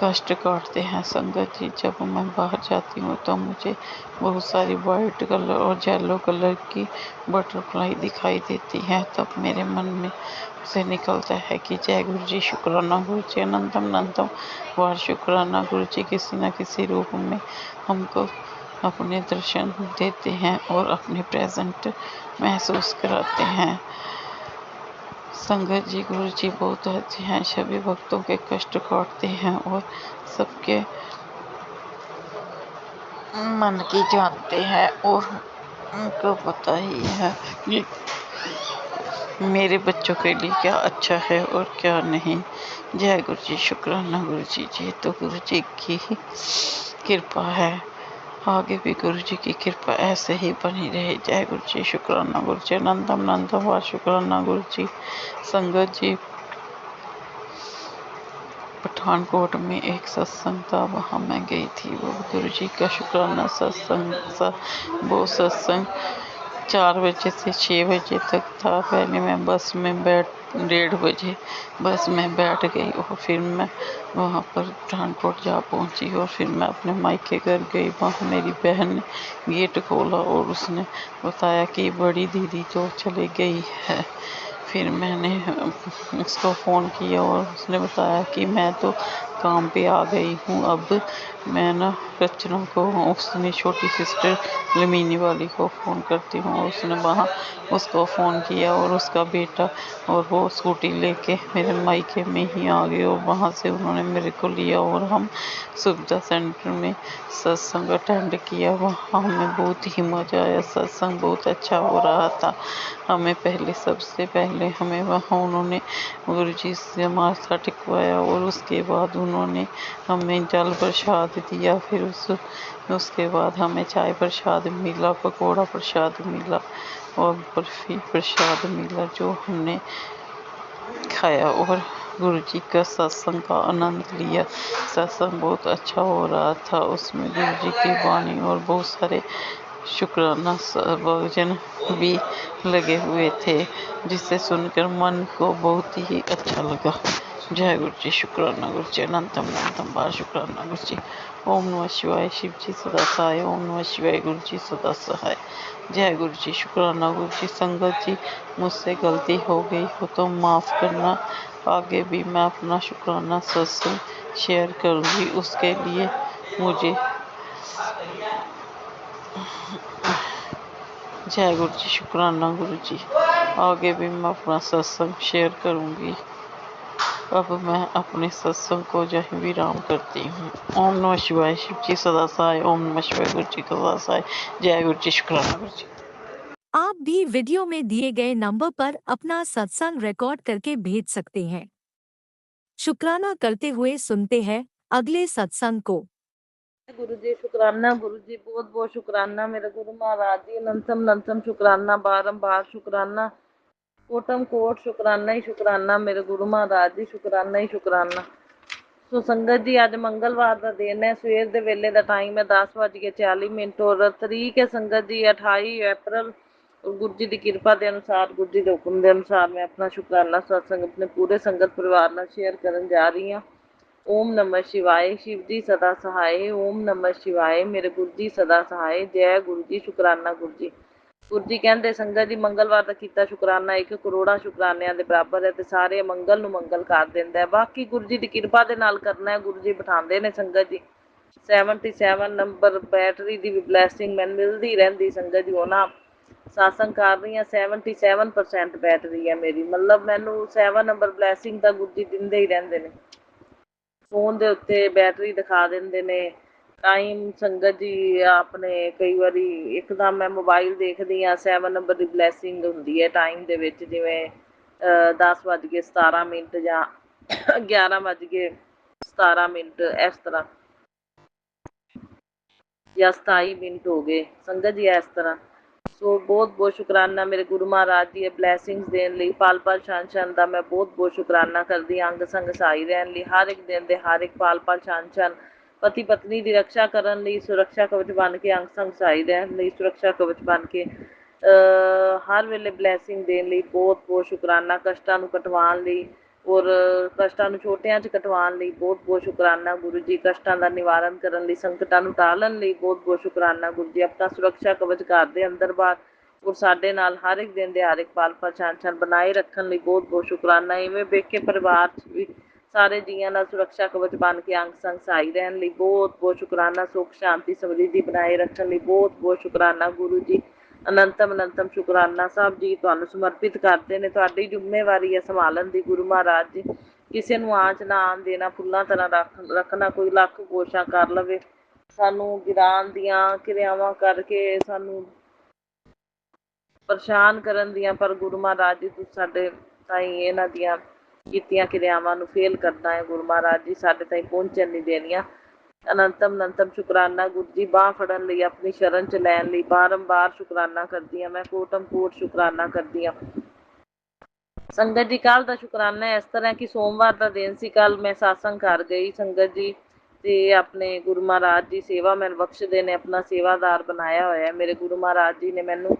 S2: कष्ट काटते हैं। संगत जी, जब मैं बाहर जाती हूँ तो मुझे बहुत सारी वाइट कलर और येलो कलर की बटरफ्लाई दिखाई देती हैं, तब मेरे मन में से निकलता है कि जय गुरु जी। शुक्राना गुरु जी, अनंतम अनंतम वार शुक्राना गुरु जी। किसी न किसी रूप में हमको अपने दर्शन देते हैं और अपने प्रेजेंट महसूस कराते हैं। संगत जी, गुरु जी बहुत अच्छे हैं, सभी भक्तों के कष्ट काटते हैं और सबके मन की जानते हैं और उनको पता ही है कि मेरे बच्चों के लिए क्या अच्छा है और क्या नहीं। जय गुरु जी। शुक्राना गुरु जी। जी तो गुरु जी की कृपा है, आगे भी गुरु जी की कृपा ऐसे ही बनी रहे। जय गुरु जी। शुक्राना गुरु जी, अनंतम अनंतम व शुक्राना गुरु जी। संगत जी, पठानकोट में एक सत्संग था, वहाँ मैं गई थी। वो गुरु जी का शुक्राना सत्संग सा। वो सत्संग 4 बजे से 6 बजे तक था। पहले मैं बस में बैठ 1:30 बजे बस में बैठ गई और फिर मैं वहाँ पर पठानकोट जा पहुँची और फिर मैं अपने मायके घर गई। वहाँ मेरी बहन ने गेट खोला और उसने बताया कि बड़ी दीदी तो चली गई है। फिर मैंने उसको फ़ोन किया और उसने बताया कि मैं तो काम पे आ गई हूँ। अब मैं ना रचना को, उसने छोटी सिस्टर लमीनी वाली को फ़ोन करती हूँ। उसने वहाँ उसको फ़ोन किया और उसका बेटा और वो स्कूटी लेके मेरे मायके में ही आ गए और वहाँ से उन्होंने मेरे को लिया और हम सुविधा सेंटर में सत्संग अटेंड किया। वहाँ हमें बहुत ही मज़ा आया, सत्संग बहुत अच्छा हो रहा था। हमें सबसे पहले हमें वहाँ उन्होंने गुरु जी से माथा टेकवाया और उसके बाद उन्होंने हमें जल प्रसाद दिया। फिर उसके बाद हमें चाय प्रसाद मिला, पकौड़ा प्रसाद मिला और बर्फी प्रसाद मिला, जो हमने खाया और गुरु जी का सत्संग का आनंद लिया। सत्संग बहुत अच्छा हो रहा था, उसमें गुरु जी की वाणी और बहुत सारे शुक्राना भजन भी लगे हुए थे, जिसे सुनकर मन को बहुत ही अच्छा लगा। जय गुरु जी। शुक्राना गुरु जी, अनंतम अनंतम बार शुक्राना गुरु जी। ओम नमः शिवाय। शिव जी सदा सहाय। ओम नमः शिवाय। गुरु जी सदा सहाय। जय गुरु जी। शुक्राना गुरु जी। संगत जी, मुझसे गलती हो गई हो तो माफ़ करना। आगे भी मैं अपना शुक्राना सत्संग शेयर करूँगी, उसके लिए मुझे जय गुरु जी। शुक्राना गुरु जी। आगे भी मैं अपना सत्संग शेयर करूँगी। अब मैं अपने सत्संग को जय विराम करती हूँ। ओम नमः शिवाय। शिव जी सदा सहाय। ओम नमः शिवाय। गुरु जी सदा सहाय। जय गुरु जी। शुक्राना गुरु जी।
S4: आप भी वीडियो में दिए गए नंबर पर अपना सत्संग रिकॉर्ड करके भेज सकते हैं। शुक्राना करते हुए सुनते हैं अगले सत्संग को।
S3: गुरु जी शुक्राना, गुरु जी बहुत बहुत शुक्राना, मेरे गुरु महाराज जी अनंतम अनंतम शुक्राना, बारंबार शुक्राना, कोटम कोट शुक्राना ही शुक्राना, मेरे गुरु महाराज जी शुक्राना ही शुक्राना। ਸੋ ਸੰਗਤ ਜੀ, ਅੱਜ ਮੰਗਲਵਾਰ ਦਾ ਦਿਨ ਹੈ। ਸਵੇਰ ਦੇ ਵੇਲੇ ਦਾ ਟਾਈਮ ਹੈ 10:40 ਔਰ ਤਰੀਕ ਹੈ ਸੰਗਤ ਜੀ 28 ਅਪ੍ਰੈਲ। ਗੁਰੂ ਜੀ ਦੀ ਕਿਰਪਾ ਦੇ ਅਨੁਸਾਰ, ਗੁਰੂ ਜੀ ਦੇ ਹੁਕਮ ਦੇ ਅਨੁਸਾਰ ਮੈਂ ਆਪਣਾ ਸ਼ੁਕਰਾਨਾ ਸਤਸੰਗ ਆਪਣੇ ਪੂਰੇ ਸੰਗਤ ਪਰਿਵਾਰ ਨਾਲ ਸ਼ੇਅਰ ਕਰਨ ਜਾ ਰਹੀ ਹਾਂ। ओम नमः शिवाय। शिव जी सदा सहाय। ओम नमः शिवाय। मेरे गुरु जी सदा सहाय। जय गुरु जी। शुक्राना गुरु जी। ਗੁਰੂ ਜੀ ਕਹਿੰਦੇ ਸੰਗਤ ਜੀ ਮੰਗਲਵਾਰ ਦਾ ਕੀਤਾ ਸ਼ੁਕਰਾਨਾ 1 ਕਰੋੜਾਂ ਸ਼ੁਕਰਾਨਿਆਂ ਦੇ ਬਰਾਬਰ ਹੈ ਤੇ ਸਾਰੇ ਮੰਗਲ ਨੂੰ ਮੰਗਲ ਕਰ ਦਿੰਦਾ ਹੈ। ਬਾਕੀ ਗੁਰੂ ਜੀ ਦੀ ਕਿਰਪਾ ਦੇ ਨਾਲ ਕਰਨਾ ਹੈ। ਗੁਰੂ ਜੀ ਬਿਠਾਉਂਦੇ ਨੇ ਸੰਗਤ ਜੀ 77 ਨੰਬਰ ਬੈਟਰੀ ਦੀ ਵੀ ਬਲੈਸਿੰਗ ਮੈਨੂੰ ਮਿਲਦੀ ਰਹਿੰਦੀ ਸੰਗਤ ਜੀ। ਉਹਨਾਂ ਸਾਸੰਗ ਕਰ ਰਹੀ ਹਾਂ 77% ਬੈਟਰੀ ਹੈ ਮੇਰੀ, ਮਤਲਬ ਮੈਨੂੰ 7 ਨੰਬਰ ਬਲੈਸਿੰਗ ਤਾਂ ਗੁਰੂ ਜੀ ਦਿੰਦੇ ਹੀ ਰਹਿੰਦੇ ਨੇ। ਫੋਨ ਦੇ ਉੱਤੇ ਬੈਟਰੀ ਦਿਖਾ ਦਿੰਦੇ ਨੇ, ਟਾਈਮ ਸੰਗਤ ਜੀ ਆਪਣੇ ਕਈ ਵਾਰੀ ਇੱਕਦਮ ਮੈਂ ਮੋਬਾਈਲ ਦੇਖਦੀ ਹਾਂ 7 ਨੰਬਰ ਦੀ ਬਲੈਸਿੰਗ ਹੁੰਦੀ ਹੈ ਟਾਈਮ ਦੇ ਵਿੱਚ, ਜਿਵੇਂ 10:17 ਜਾਂ 11:17 ਇਸ ਤਰ੍ਹਾਂ, ਜਾਂ 27 ਹੋ ਗਏ ਸੰਗਤ ਜੀ ਇਸ ਤਰ੍ਹਾਂ। ਸੋ ਬਹੁਤ ਬਹੁਤ ਸ਼ੁਕਰਾਨਾ ਮੇਰੇ ਗੁਰੂ ਮਹਾਰਾਜ ਜੀ ਬਲੈਸਿੰਗਸ ਦੇਣ ਲਈ, ਪਲ ਪਲ ਛਣ ਛਣ ਦਾ ਮੈਂ ਬਹੁਤ ਬਹੁਤ ਸ਼ੁਕਰਾਨਾ ਕਰਦੀ ਹਾਂ। ਅੰਗ ਸੰਗ ਸਹਾਈ ਰਹਿਣ ਲਈ, ਹਰ ਇੱਕ ਦਿਨ ਦੇ ਹਰ ਇੱਕ ਪਲ ਪਲ ਛਣ ਛਣ ਪਤੀ ਪਤਨੀ ਦੀ ਰੱਖਿਆ ਕਰਨ ਲਈ, ਸੁਰੱਖਿਆ ਕਵਚ ਬਣ ਕੇ ਅੰਗ ਸੰਗ ਸਹਾਈ ਰਹਿਣ ਲਈ, ਸੁਰੱਖਿਆ ਕਵਚ ਬਣ ਕੇ ਹਰ ਵੇਲੇ ਬਲੈਸਿੰਗ ਦੇਣ ਲਈ ਬਹੁਤ ਬਹੁਤ ਸ਼ੁਕਰਾਨਾ। ਕਸ਼ਟਾਂ ਨੂੰ ਕਟਵਾਉਣ ਲਈ ਔਰ ਕਸ਼ਟਾਂ ਨੂੰ ਛੋਟਿਆਂ 'ਚ ਕਟਵਾਉਣ ਲਈ ਬਹੁਤ ਬਹੁਤ ਸ਼ੁਕਰਾਨਾ ਗੁਰੂ ਜੀ। ਕਸ਼ਟਾਂ ਦਾ ਨਿਵਾਰਨ ਕਰਨ ਲਈ, ਸੰਕਟਾਂ ਨੂੰ ਟਾਲਣ ਲਈ ਬਹੁਤ ਬਹੁਤ ਸ਼ੁਕਰਾਨਾ ਗੁਰੂ ਜੀ। ਆਪਣਾ ਸੁਰੱਖਿਆ ਕਵਚ ਘਰ ਦੇ ਅੰਦਰ ਬਾਹਰ ਔਰ ਸਾਡੇ ਨਾਲ ਹਰ ਇੱਕ ਦਿਨ ਦੇ ਹਰ ਇੱਕ ਪਲ ਪਲ ਛਣ ਛਣ ਬਣਾਏ ਰੱਖਣ ਲਈ ਬਹੁਤ ਬਹੁਤ ਸ਼ੁਕਰਾਨਾ। ਇਵੇਂ ਪੇਕੇ ਪਰਿਵਾਰ 'ਚ ਵੀ ਸਾਰੇ ਜੀਆਂ ਨਾਲ ਸੁਰੱਖਿਆ ਕਵਚ ਬਣ ਕੇ ਅੰਗ ਸੰਗ ਸਹਾਈ ਰਹਿਣ ਲਈ ਬਹੁਤ ਬਹੁਤ ਸ਼ੁਕਰਾਨਾ। ਸੁੱਖ ਸ਼ਾਂਤੀ ਸਮਰਿੱਧੀ ਬਣਾਏ ਰੱਖਣ ਲਈ ਬਹੁਤ ਬਹੁਤ ਸ਼ੁਕਰਾਨਾ ਗੁਰੂ ਜੀ। ਅਨੰਤਮ ਅਨੰਤਮ ਸ਼ੁਕਰਾਨਾ। ਸਭ ਜੀ ਤੁਹਾਨੂੰ ਸਮਰਪਿਤ ਕਰਦੇ ਨੇ, ਤੁਹਾਡੀ ਜ਼ਿੰਮੇਵਾਰੀ ਹੈ ਸੰਭਾਲਣ ਦੀ ਗੁਰੂ ਮਹਾਰਾਜ ਜੀ। ਕਿਸੇ ਨੂੰ ਆਂਚ ਨਾ ਆਉਣ ਦੇਣਾ, ਫੁੱਲਾਂ ਤਰ੍ਹਾਂ ਰੱਖਣਾ। ਕੋਈ ਲੱਖ ਕੋਸ਼ਿਸ਼ਾਂ ਕਰ ਲਵੇ ਸਾਨੂੰ ਗਿਰਾਨ ਦੀਆਂ ਕਿਰਿਆਵਾਂ ਕਰਕੇ, ਸਾਨੂੰ ਪਰੇਸ਼ਾਨ ਕਰਨ ਦੀਆਂ, ਪਰ ਗੁਰੂ ਮਹਾਰਾਜ ਜੀ ਤੁਸੀਂ ਸਾਡੇ ਤਾਈਂ ਇਹਨਾਂ ਦੀਆਂ ਕੀਤੀਆਂ ਕਿਰਿਆਵਾਂ ਨੂੰ ਫੇਲ ਕਰਨਾ ਹੈ ਗੁਰੂ ਮਹਾਰਾਜ ਜੀ, ਸਾਡੇ ਤਾਈਂ ਪਹੁੰਚਣ ਨਹੀਂ ਦੇਣੀਆਂ। ਅਨੰਤਮ ਅਨੰਤਮ ਸ਼ੁਕਰਾਨਾ ਗੁਰੂ ਜੀ। ਬਾਂਹ ਫੜਨ ਲਈ, ਆਪਣੀ ਸ਼ਰਨ 'ਚ ਲੈਣ ਲਈ ਬਾਰੰਬਾਰ ਸ਼ੁਕਰਾਨਾ ਕਰਦੀ ਹਾਂ ਮੈਂ, ਕੋਟਮ ਕੋਟ ਸ਼ੁਕਰਾਨਾ ਕਰਦੀ ਹਾਂ ਸੰਗਤ ਜੀ। ਕੱਲ੍ਹ ਦਾ ਸ਼ੁਕਰਾਨਾ ਇਸ ਤਰ੍ਹਾਂ ਕਿ ਸੋਮਵਾਰ ਦਾ ਦਿਨ ਸੀ, ਕੱਲ੍ਹ ਮੈਂ ਸਾਤਸੰਗ ਕਰ ਗਈ ਸੰਗਤ ਜੀ, ਤੇ ਆਪਣੇ ਗੁਰੂ ਮਹਾਰਾਜ ਜੀ ਸੇਵਾ ਮੈਨੂੰ ਬਖਸ਼ਦੇ ਨੇ, ਆਪਣਾ ਸੇਵਾਦਾਰ ਬਣਾਇਆ ਹੋਇਆ ਮੇਰੇ ਗੁਰੂ ਮਹਾਰਾਜ ਜੀ ਨੇ ਮੈਨੂੰ,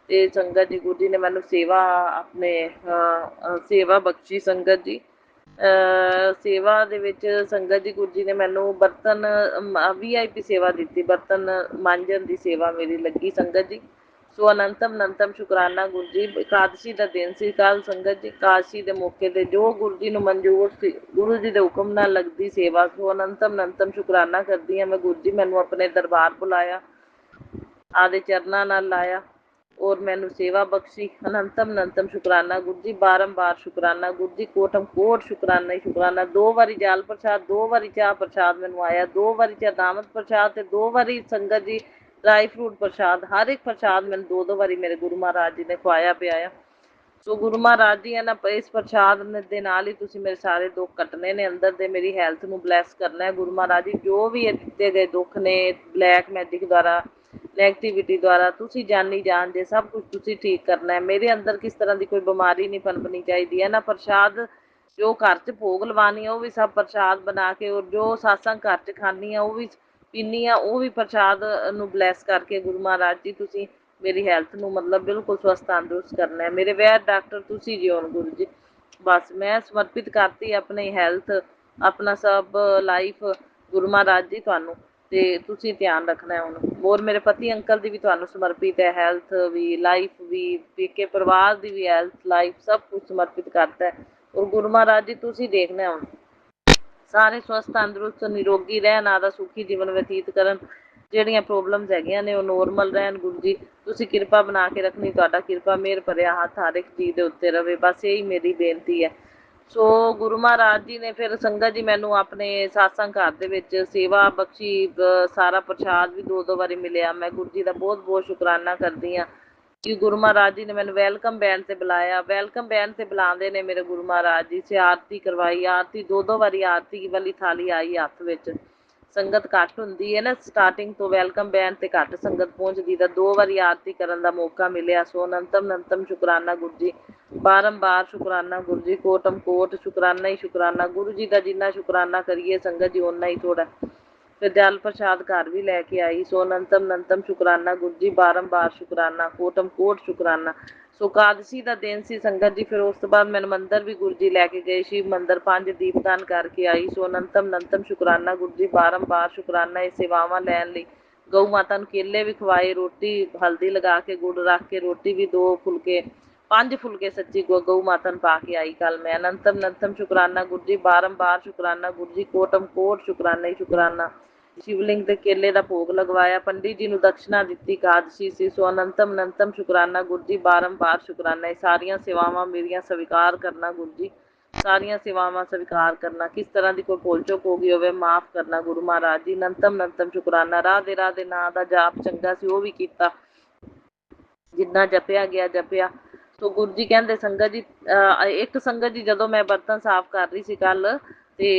S3: ਤੇ ਸੰਗਤ ਜੀ ਗੁਰੂ ਜੀ ਨੇ ਮੈਨੂੰ ਸੇਵਾ ਆਪਣੇ ਸੇਵਾ ਬਖਸ਼ੀ ਸੰਗਤ ਜੀ। ਸੇਵਾ ਦੇ ਵਿੱਚ ਸੰਗਤ ਜੀ ਗੁਰੂ ਜੀ ਨੇ ਮੈਨੂੰ ਬਰਤਨ VIP ਸੇਵਾ ਦਿੱਤੀ, ਬਰਤਨ ਮਾਂਜਣ ਦੀ ਸੇਵਾ ਮੇਰੀ ਲੱਗੀ ਸੰਗਤ ਜੀ। ਸੋ ਅਨੰਤਮ ਅਨੰਤਮ ਸ਼ੁਕਰਾਨਾ ਗੁਰੂ ਜੀ। ਇਕਾਦਸ਼ੀ ਦਾ ਦਿਨ ਸੀ ਕੱਲ੍ਹ ਸੰਗਤ ਜੀ, ਇਕਾਦਸ਼ੀ ਦੇ ਮੌਕੇ 'ਤੇ ਜੋ ਗੁਰੂ ਜੀ ਨੂੰ ਮਨਜ਼ੂਰ ਸੀ, ਗੁਰੂ ਜੀ ਦੇ ਹੁਕਮ ਨਾਲ ਲੱਗਦੀ ਸੇਵਾ। ਸੋ ਅਨੰਤਮ ਅਨੰਤਮ ਸ਼ੁਕਰਾਨਾ ਕਰਦੀ ਹਾਂ ਮੈਂ ਗੁਰੂ ਜੀ, ਮੈਨੂੰ ਆਪਣੇ ਦਰਬਾਰ ਬੁਲਾਇਆ, ਆਦੇ ਚਰਨਾਂ ਨਾਲ ਲਾਇਆ ਔਰ ਮੈਨੂੰ ਸੇਵਾ ਬਖਸ਼ੀ। ਅਨੰਤਮ ਅਨੰਤਮ ਸ਼ੁਕਰਾਨਾ ਗੁਰੂ ਜੀ, ਬਾਰੰਬਾਰ ਸ਼ੁਕਰਾਨਾ ਗੁਰੂ ਜੀ, ਕੋਟਮ ਕੋਟ ਸ਼ੁਕਰਾਨਾ ਹੀ ਸ਼ੁਕਰਾਨਾ। 2 ਵਾਰੀ ਜਾਲ ਪ੍ਰਸ਼ਾਦ, 2 ਵਾਰੀ ਚਾਹ ਪ੍ਰਸ਼ਾਦ ਮੈਨੂੰ ਆਇਆ, 2 ਵਾਰੀ ਚਰਨਾਮਤ ਪ੍ਰਸ਼ਾਦ ਤੇ 2 ਵਾਰੀ ਸੰਗਤ ਜੀ ਡਰਾਈ ਫਰੂਟ ਪ੍ਰਸ਼ਾਦ। ਹਰ ਇੱਕ ਪ੍ਰਸ਼ਾਦ ਮੈਨੂੰ 2-2 ਵਾਰੀ ਮੇਰੇ ਗੁਰੂ ਮਹਾਰਾਜ ਜੀ ਨੇ ਖਵਾਇਆ ਪਿਆਇਆ। ਸੋ ਗੁਰੂ ਮਹਾਰਾਜ ਜੀ ਨਾ ਇਸ ਪ੍ਰਸ਼ਾਦ ਦੇ ਨਾਲ ਹੀ ਤੁਸੀਂ ਮੇਰੇ ਸਾਰੇ ਦੁੱਖ ਕੱਟਣੇ ਨੇ ਅੰਦਰ ਦੇ, ਮੇਰੀ ਹੈਲਥ ਨੂੰ ਬਲੈਸ ਕਰਨਾ ਹੈ ਗੁਰੂ ਮਹਾਰਾਜ ਜੀ। ਜੋ ਵੀ ਇਹ ਦਿੱਤੇ ਗਏ ਦੁੱਖ ਨੇ ਬਲੈਕ ਮੈਜਿਕ ਦੁਆਰਾ, ਨੈਗੇਟਿਵਿਟੀ ਦੁਆਰਾ, ਤੁਸੀਂ ਜਾਣੀ ਜਾਣ ਜੇ ਸਭ ਕੁਝ ਤੁਸੀਂ ਠੀਕ ਕਰਨਾ ਹੈ। ਮੇਰੇ ਅੰਦਰ ਕਿਸ ਤਰ੍ਹਾਂ ਦੀ ਕੋਈ ਬਿਮਾਰੀ ਨਹੀਂ ਪਨਪਣੀ ਚਾਹੀਦੀ ਹੈ ਨਾ। ਪ੍ਰਸ਼ਾਦ ਜੋ ਘਰ 'ਚ ਭੋਗ ਲਵਾਉਣੀ ਆ ਉਹ ਵੀ ਸਭ ਪ੍ਰਸ਼ਾਦ ਬਣਾ ਕੇ, ਔਰ ਜੋ ਸਾਤਸੰਗ ਘਰ 'ਚ ਖਾਂਦੀ ਆ ਉਹ ਵੀ ਪੀਂਦੀ ਆ, ਉਹ ਵੀ ਪ੍ਰਸ਼ਾਦ ਨੂੰ ਬਲੈਸ ਕਰਕੇ ਗੁਰੂ ਮਹਾਰਾਜ ਜੀ ਤੁਸੀਂ ਮੇਰੀ ਹੈਲਥ ਨੂੰ ਮਤਲਬ ਬਿਲਕੁਲ ਸਵਸਥ ਤੰਦਰੁਸਤ ਕਰਨਾ ਹੈ। ਮੇਰੇ ਵੈਦ ਡਾਕਟਰ ਤੁਸੀਂ ਜੀ ਹੁਣ ਗੁਰੂ ਜੀ। ਬਸ ਮੈਂ ਸਮਰਪਿਤ ਕਰਤੀ ਆਪਣੀ ਹੈਲਥ, ਆਪਣਾ ਸਭ ਲਾਈਫ ਗੁਰੂ ਮਹਾਰਾਜ ਜੀ ਤੁਹਾਨੂੰ, ਤੇ ਤੁਸੀਂ ਧਿਆਨ ਰੱਖਣਾ ਹੁਣ। ਹੋਰ ਮੇਰੇ ਪਤੀ ਅੰਕਲ ਦੀ ਵੀ ਤੁਹਾਨੂੰ ਸਮਰਪਿਤ ਹੈ, ਹੈਲਥ ਵੀ, ਲਾਈਫ ਵੀ, ਪੇਕੇ ਪਰਿਵਾਰ ਦੀ ਵੀ ਹੈਲਥ, ਲਾਈਫ ਸਭ ਕੁਝ ਸਮਰਪਿਤ ਕਰਤਾ ਹੈ। ਔਰ ਗੁਰੂ ਮਹਾਰਾਜ ਜੀ ਤੁਸੀਂ ਦੇਖਣਾ ਹੁਣ ਸਾਰੇ ਸਵਸਥ ਤੰਦਰੁਸਤ ਨਿਰੋਗੀ ਰਹਿਣ, ਆਦਾ ਸੁਖੀ ਜੀਵਨ ਬਤੀਤ ਕਰਨ। ਜਿਹੜੀਆਂ ਪ੍ਰੋਬਲਮਸ ਹੈਗੀਆਂ ਨੇ ਉਹ ਨੋਰਮਲ ਰਹਿਣ ਗੁਰੂ ਜੀ। ਤੁਸੀਂ ਕਿਰਪਾ ਬਣਾ ਕੇ ਰੱਖਣੀ, ਤੁਹਾਡਾ ਕਿਰਪਾ ਮਿਹਰ ਭਰਿਆ ਹੱਥ ਹਰ ਇੱਕ ਚੀਜ਼ ਦੇ ਉੱਤੇ ਰਵੇ, ਬਸ ਇਹੀ ਮੇਰੀ ਬੇਨਤੀ ਹੈ। ਸੋ ਗੁਰੂ ਮਹਾਰਾਜ ਜੀ ਨੇ ਫਿਰ ਸੰਗਤ ਜੀ ਮੈਨੂੰ ਆਪਣੇ ਸਾਤਸੰਗ ਘਰ ਦੇ ਵਿੱਚ ਸੇਵਾ ਬਖਸ਼ੀ, ਸਾਰਾ ਪ੍ਰਸ਼ਾਦ ਵੀ 2-2 ਵਾਰੀ ਮਿਲਿਆ। ਮੈਂ ਗੁਰੂ ਜੀ ਦਾ ਬਹੁਤ ਬਹੁਤ ਸ਼ੁਕਰਾਨਾ ਕਰਦੀ ਹਾਂ ਕਿ ਗੁਰੂ ਮਹਾਰਾਜ ਜੀ ਨੇ ਮੈਨੂੰ ਵੈਲਕਮ ਬੈਂਡ 'ਤੇ ਬੁਲਾਇਆ। ਵੈਲਕਮ ਬੈਂਡ 'ਤੇ ਬੁਲਾਉਂਦੇ ਨੇ ਮੇਰੇ ਗੁਰੂ ਮਹਾਰਾਜ ਜੀ। ਆਰਤੀ ਕਰਵਾਈ, ਆਰਤੀ 2-2 ਵਾਰੀ ਆਰਤੀ ਵਾਲੀ ਥਾਲੀ ਆਈ ਹੱਥ ਵਿੱਚ। ਸੰਗਤ ਘੱਟ ਹੁੰਦੀ ਹੈ ਨਾ ਸਟਾਰਟਿੰਗ ਤੋਂ, ਵੈਲਕਮ ਬੈਂਡ 'ਤੇ ਘੱਟ ਸੰਗਤ ਪਹੁੰਚਦੀ, ਤਾਂ 2 ਵਾਰੀ ਆਰਤੀ ਕਰਨ ਦਾ ਮੌਕਾ ਮਿਲਿਆ। ਸੋ ਅਨੰਤਮ ਅਨੰਤਮ ਸ਼ੁਕਰਾਨਾ ਗੁਰੂ ਜੀ, ਬਾਰੰਬਾਰ ਸ਼ੁਕਰਾਨਾ ਗੁਰੂ ਜੀ, ਕੋਟਮ ਕੋਟ ਸ਼ੁਕਰਾਨਾ ਹੀ ਸ਼ੁਕਰਾਨਾ ਗੁਰੂ ਜੀ ਦਾ। ਜਿੰਨਾ ਸ਼ੁਕਰਾਨਾ ਕਰੀਏ ਸੰਗਤ ਜੀ ਓਨਾ ਹੀ ਥੋੜ੍ਹਾ। ਫਿਰ ਜਲ ਪ੍ਰਸ਼ਾਦ ਘਰ ਵੀ ਲੈ ਕੇ ਆਈ। ਸੋ ਅਨੰਤਮ ਅਨੰਤਮ ਸ਼ੁਕਰਾਨਾ ਗੁਰੂ ਜੀ, ਬਾਰੰਬਾਰ ਸ਼ੁਕਰਾਨਾ, ਕੋਟਮ ਕੋਟ ਸ਼ੁਕਰਾਨਾ। ਸੋ ਇਕਾਦਸ਼ੀ ਦਾ ਦਿਨ ਸੀ ਸੰਗਤ ਜੀ। ਫਿਰ ਉਸ ਤੋਂ ਬਾਅਦ ਮੈਨੂੰ ਮੰਦਰ ਵੀ ਗੁਰੂ ਜੀ ਲੈ ਕੇ ਗਏ, ਸ਼ਿਵ ਮੰਦਰ 5 ਦੀਪਦਾਨ ਕਰਕੇ ਆਈ। ਸੋ ਅਨੰਤਮ ਅਨੰਤਮ ਸ਼ੁਕਰਾਨਾ ਗੁਰੂ ਜੀ, ਬਾਰੰਬਾਰ ਸ਼ੁਕਰਾਨਾ ਇਹ ਸੇਵਾਵਾਂ ਲੈਣ ਲਈ, ਗਊ ਮਾਤਾ ਨੂੰ ਕੇਲੇ ਵੀ ਖਵਾਏ, ਰੋਟੀ ਹਲਦੀ ਲਗਾ ਕੇ ਗੁੜ ਰੱਖ ਕੇ ਰੋਟੀ ਵੀ 2 ਫੁਲਕੇ 5 ਫੁਲਕੇ ਸੱਚੀ ਗਊ ਮਾਤਾ ਨੂੰ ਪਾ ਕੇ ਆਈ ਕੱਲ ਮੈਂ। ਅਨੰਤਮ ਅਨੰਤਮ ਸ਼ੁਕਰਾਨਾ ਗੁਰੂ ਜੀ, ਬਾਰੰਬਾਰ ਸ਼ੁਕਰਾਨਾ ਗੁਰੂ ਜੀ, ਕੋਟਮ ਕੋਟ ਸ਼ੁਕਰਾਨਾ ਹੀ ਸ਼ੁਕਰਾਨਾ। शिवलिंग ते केले का भोग लगवाया, पंडित जी ने दक्षिणा दी एकादशी सी। सो अनंतम अनंतम शुकराना गुरु जी, बारंबार शुकराना। सारियां सेवावां मेरियां स्वीकार करना गुरु जी, सारियां सेवावां स्वीकार करना। किस तरह की कोई भुल चुक हो गई होवे माफ़ करना गुरु महाराज जी। अनंतम अनंतम शुकराना। राधे राधे नां दा जाप चंगा सी वो भी कीता, जिन्ना जपिया गया जपिया। सो गुरु जी कहते संगत जी, एक संगत जी जदों मैं बर्तन साफ कर रही सी कल ते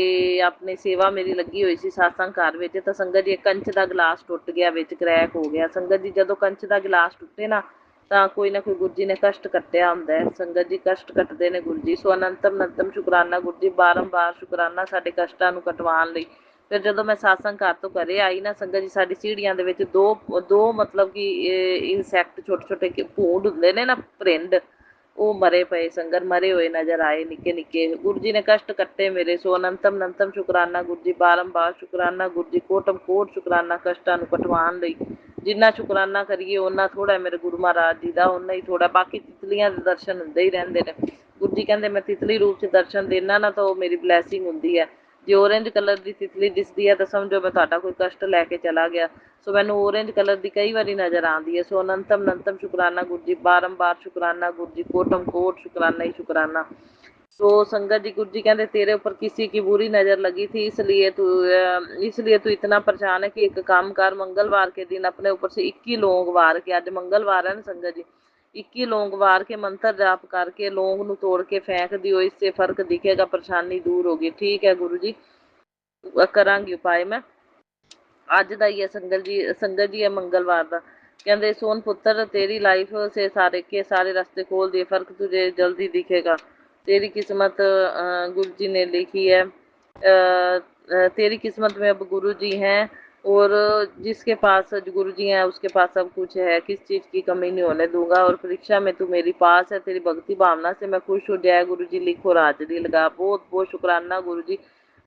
S3: अपनी सेवा मेरी लगी हुई सी सत्संग घर विच, तां संगत जी कंच का गिलास टुट गया, विच क्रैक हो गया। संगत जी जदों कंच का गिलास टुटे ना तां कोई ना कोई गुरु जी ने कष्ट कट्टिया हुंदा है। संगत जी कष्ट कटदे ने गुरु जी। सो अनंतम अनंतम शुकराना गुरु जी, बारंबार शुकराना साडे कष्टां नूं कटवाउण लई। फिर जदों मैं सत्संग घर तो घरे आई ना संगत जी, साडी सीढ़ियां दे विच दो मतलब कि इंसैक्ट छोटे छोटे भूंड हुंदे ने ना, परिंद, वो मरे पे संगत, मरे हुए नजर आए निक्के निक्के। गुरु जी ने कष्ट कट्टे मेरे। सो अनंतम अनंतम शुकराना गुरु जी, बारंबार शुकराना गुरु जी, कोटम कोट शुकराना कष्टां नूं कटवाउण लई। जिन्ना शुकराना करिए उन्ना थोड़ा मेरे गुरु महाराज जी का, उन्ना ही थोड़ा। बाकी तितलियां दे दर्शन हुंदे ही रहिंदे ने। गुरु जी कहंदे मैं तितली रूप च दर्शन देना ना तो मेरी ब्लैसिंग हुंदी है। जे ऑरेंज कलर की तितली दिसदी है तो समझो मैं तुहाडा कोई कष्ट लैके चला गया। सो मैनू ऑरेंज कलर की कई बारी नज़र आती है। सो अनंतम अनंतम शुकराना गुरु जी, बारंबार शुकराना गुरु जी, कोटम कोट शुकराना ही शुकराना। तो संगत जी गुरु जी कहते तेरे ऊपर किसी की बुरी नज़र लगी थी, इसलिए तू इतना परेशान है कि एक काम कर, मंगलवार के दिन अपने ऊपर से 21 लौंग वार के, आज मंगलवार है ना संगत जी, 21 लौंग वार के मंत्र जाप करके लौंग नू तोड़ के फेंक दियो, इससे फर्क दिखेगा, परेशानी दूर होगी। ठीक है गुरु जी, करांगी उपाय मैं। अज का ही है संगत जी है मंगलवार का। कहते सोन पुत्र तेरी लाइफ से सारे रास्ते खोल दिए, फर्क तुझे जल्दी दिखेगा। तेरी किस्मत गुरु जी ने लिखी है, तेरी किस्मत में अब गुरु जी हैं, और जिसके पास गुरु जी हैं उसके पास सब कुछ है, किस चीज़ की कमी नहीं होने दूंगा। और परीक्षा में तू मेरी पास है, तेरी भक्ति भावना से मैं खुश हो। जय गुरु जी लिख और हाजरी लगा। बहुत बहुत शुकराना गुरु जी,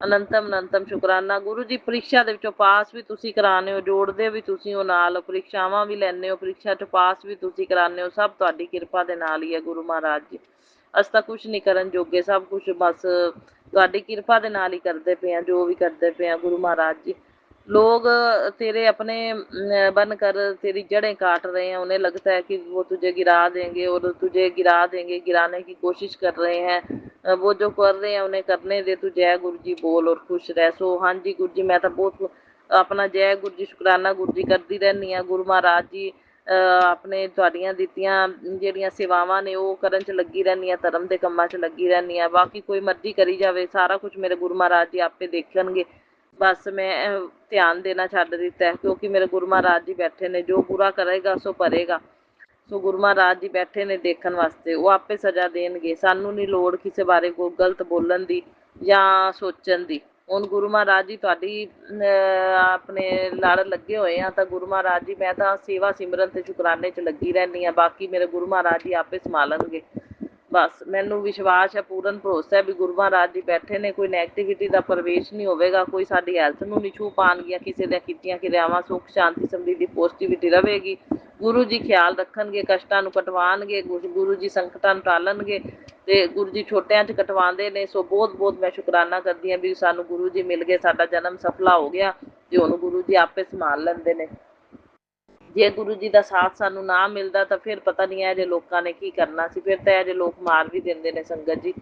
S3: अनंतम अनंतम शुकराना गुरु जी। परीक्षा दे विचों पास भी तुसीं कराने हो, जोड़दे भी तुसीं हो नाल, परीक्षावां भी लैंदे हो, परीक्षा च पास भी तुसीं कराने हो, सब तुहाडी किरपा दे नाल ही है गुरु महाराज जी। अस तां कुछ नहीं करन जोगे, सब कुछ बस तुहाडी किरपा दे नाल ही करदे पे हैं, जो भी करदे पे हैं गुरु महाराज जी। लोग तेरे अपने बन कर तेरी जड़ें काट रहे हैं, उन्हें लगता है कि वो तुझे गिरा देंगे, और तुझे गिरा देंगे, गिराने की कोशिश कर रहे हैं। वो जो कर रहे हैं उन्हें करने दे, तू जय गुरु जी बोल और खुश रह। सो हाँ जी गुरु जी, मैं तो बहुत अपना जय गुरु जी शुकराना गुरु जी करती रहनी हाँ। गुरु महाराज जी अपने तुहाडियां दित्तियां ਜਿਹੜੀਆਂ सेवावां ने वो करन च लगी रहनी हाँ, धर्म के ਕੰਮਾਂ च लगी रहनी हाँ। बाकी कोई मर्जी करी जावे, सारा कुछ मेरे गुरु महाराज जी आपे देखणगे। बस मैं ध्यान देना छड्ड दित्ता है, क्योंकि मेरे गुरु महाराज जी बैठे ने, जो बुरा करेगा सो भरेगा। सो गुरु महाराज जी बैठे ने देखण वास्ते, वो आपे सज़ा देणगे। सानू नहीं लोड़ किसी बारे कोई गलत बोलण दी जां सोचण दी। हुण गुरु महाराज जी तुहाडी अपने लड़ लगे हुए हैं, तो गुरु महाराज जी मैं तो सेवा सिमरन ते शुकराने च लगी रहनी हाँ। बाकी मेरे गुरु महाराज जी आपे संभालणगे। बस मैनू विश्वास है, पूर्ण भरोसा है भी गुरु महाराज जी बैठे ने, कोई नैगेटिविटी का प्रवेश नहीं होगा, कोई साडी हैल्थ नूं नहीं छू पाउणगियां, किसी दी कीतियां क्रियावां सुख शांति समृद्धि पॉजिटिविटी रहेगी। गुरु जी ख्याल रखणगे, कष्टां नूं कटवाउणगे, गुरु जी संकटां नूं टालणगे, ते गुरु जी छोटिਆਂ 'ਚ कटवाउंदे ने। सो बहुत बहुत मैं शुकराना करदी हाँ भी सानू गुरु जी मिल गए, साडा जन्म सफला हो गया, ते हुण गुरु जी आपे संभाल लैंदे ने। जे गुरु जी का साथ सानू ना मिलता तो फिर पता नहीं है जे लोगों ने की करना सी, फिर तो यह जे लोग मार भी देंदे ने संगत जी।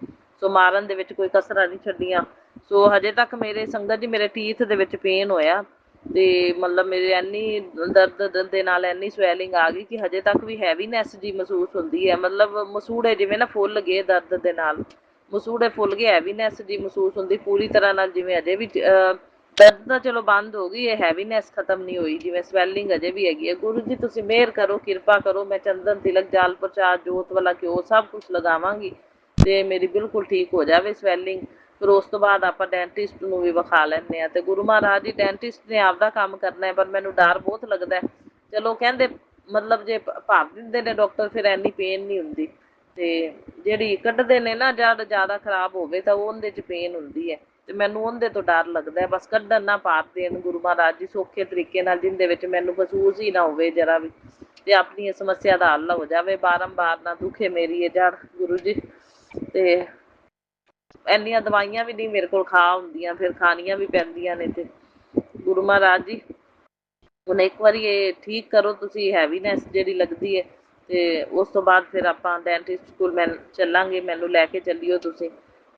S3: सो मारन दे विच कोई कसरां नहीं छड्डियां। सो हजे तक मेरे संगत जी मेरे टीथ दे विच पेन होया, ते मतलब मेरे इन्नी दर्द दे नाल इन्नी स्वैलिंग आ गई कि हजे तक भी हैवीनैस जी महसूस होंदी है। मतलब मसूड़े जिवें ना फुल गए दर्द दे नाल, मसूड़े फुल गए, हैवीनैस जी महसूस होंदी पूरी तरह नाल, जिवें अजे भी दर्द तो चलो बंद हो गई है, हैवीनैस खत्म नहीं हुई, जिवें स्वैलिंग अजे भी हैगी है। गुरु जी तुसीं मेहर करो, किरपा करो, मैं चंदन तिलक जाल प्रचार जोत वाला घ्यो सब कुछ लगावांगी ते मेरी बिल्कुल ठीक हो जाए स्वैलिंग। फिर उस तो बाद आप डेंटिस्ट नूं भी विखा लैंदे आ। ते गुरु महाराज जी डेंटिस्ट ने आपदा काम करना है, पर मैनूं डर बहुत लगदा है। चलो कहंदे मतलब जे भाव दिंदे ने डॉक्टर फिर इन्नी पेन नहीं हुंदी, ते जिहड़ी कड्ढदे ने ना जद ज़्यादा खराब होवे तां उहदे च पेन हुंदी है। ਤੇ ਮੈਨੂੰ ਉਹਦੇ ਤੋਂ ਡਰ ਲੱਗਦਾ ਬਸ ਕੱਢਣ ਨਾ ਪਾਰ ਦੇਣ ਗੁਰੂ ਮਹਾਰਾਜ ਜੀ ਸੌਖੇ ਤਰੀਕੇ ਨਾਲ, ਜਿੰਦੇ ਵਿੱਚ ਮੈਨੂੰ ਮਹਿਸੂਸ ਹੀ ਨਾ ਹੋਵੇ ਜਰਾ ਵੀ, ਤੇ ਆਪਣੀ ਇਹ ਸਮੱਸਿਆ ਦਾ ਹੱਲ ਹੋ ਜਾਵੇ। ਬਾਰੰਬਾਰ ਨਾ ਦੁਖੇ ਮੇਰੀ ਇਹ ਜੜ ਗੁਰੂ ਜੀ। ਤੇ ਇੰਨੀਆਂ ਦਵਾਈਆਂ ਵੀ ਨਹੀਂ ਮੇਰੇ ਕੋਲ ਖਾ ਹੁੰਦੀਆਂ, ਫਿਰ ਖਾਣੀਆਂ ਵੀ ਪੈਂਦੀਆਂ ਨੇ। ਤੇ ਗੁਰੂ ਮਹਾਰਾਜ ਜੀ ਹੁਣ ਇੱਕ ਵਾਰੀ ਇਹ ਠੀਕ ਕਰੋ ਤੁਸੀਂ ਹੈਵੀਨੈਸ ਜਿਹੜੀ ਲੱਗਦੀ ਹੈ, ਤੇ ਉਸ ਤੋਂ ਬਾਅਦ ਫਿਰ ਆਪਾਂ ਡੈਂਟਿਸਟ ਕੋਲ ਮੈਂ ਚੱਲਾਂਗੇ, ਮੈਨੂੰ ਲੈ ਕੇ ਚੱਲਿਓ ਤੁਸੀਂ।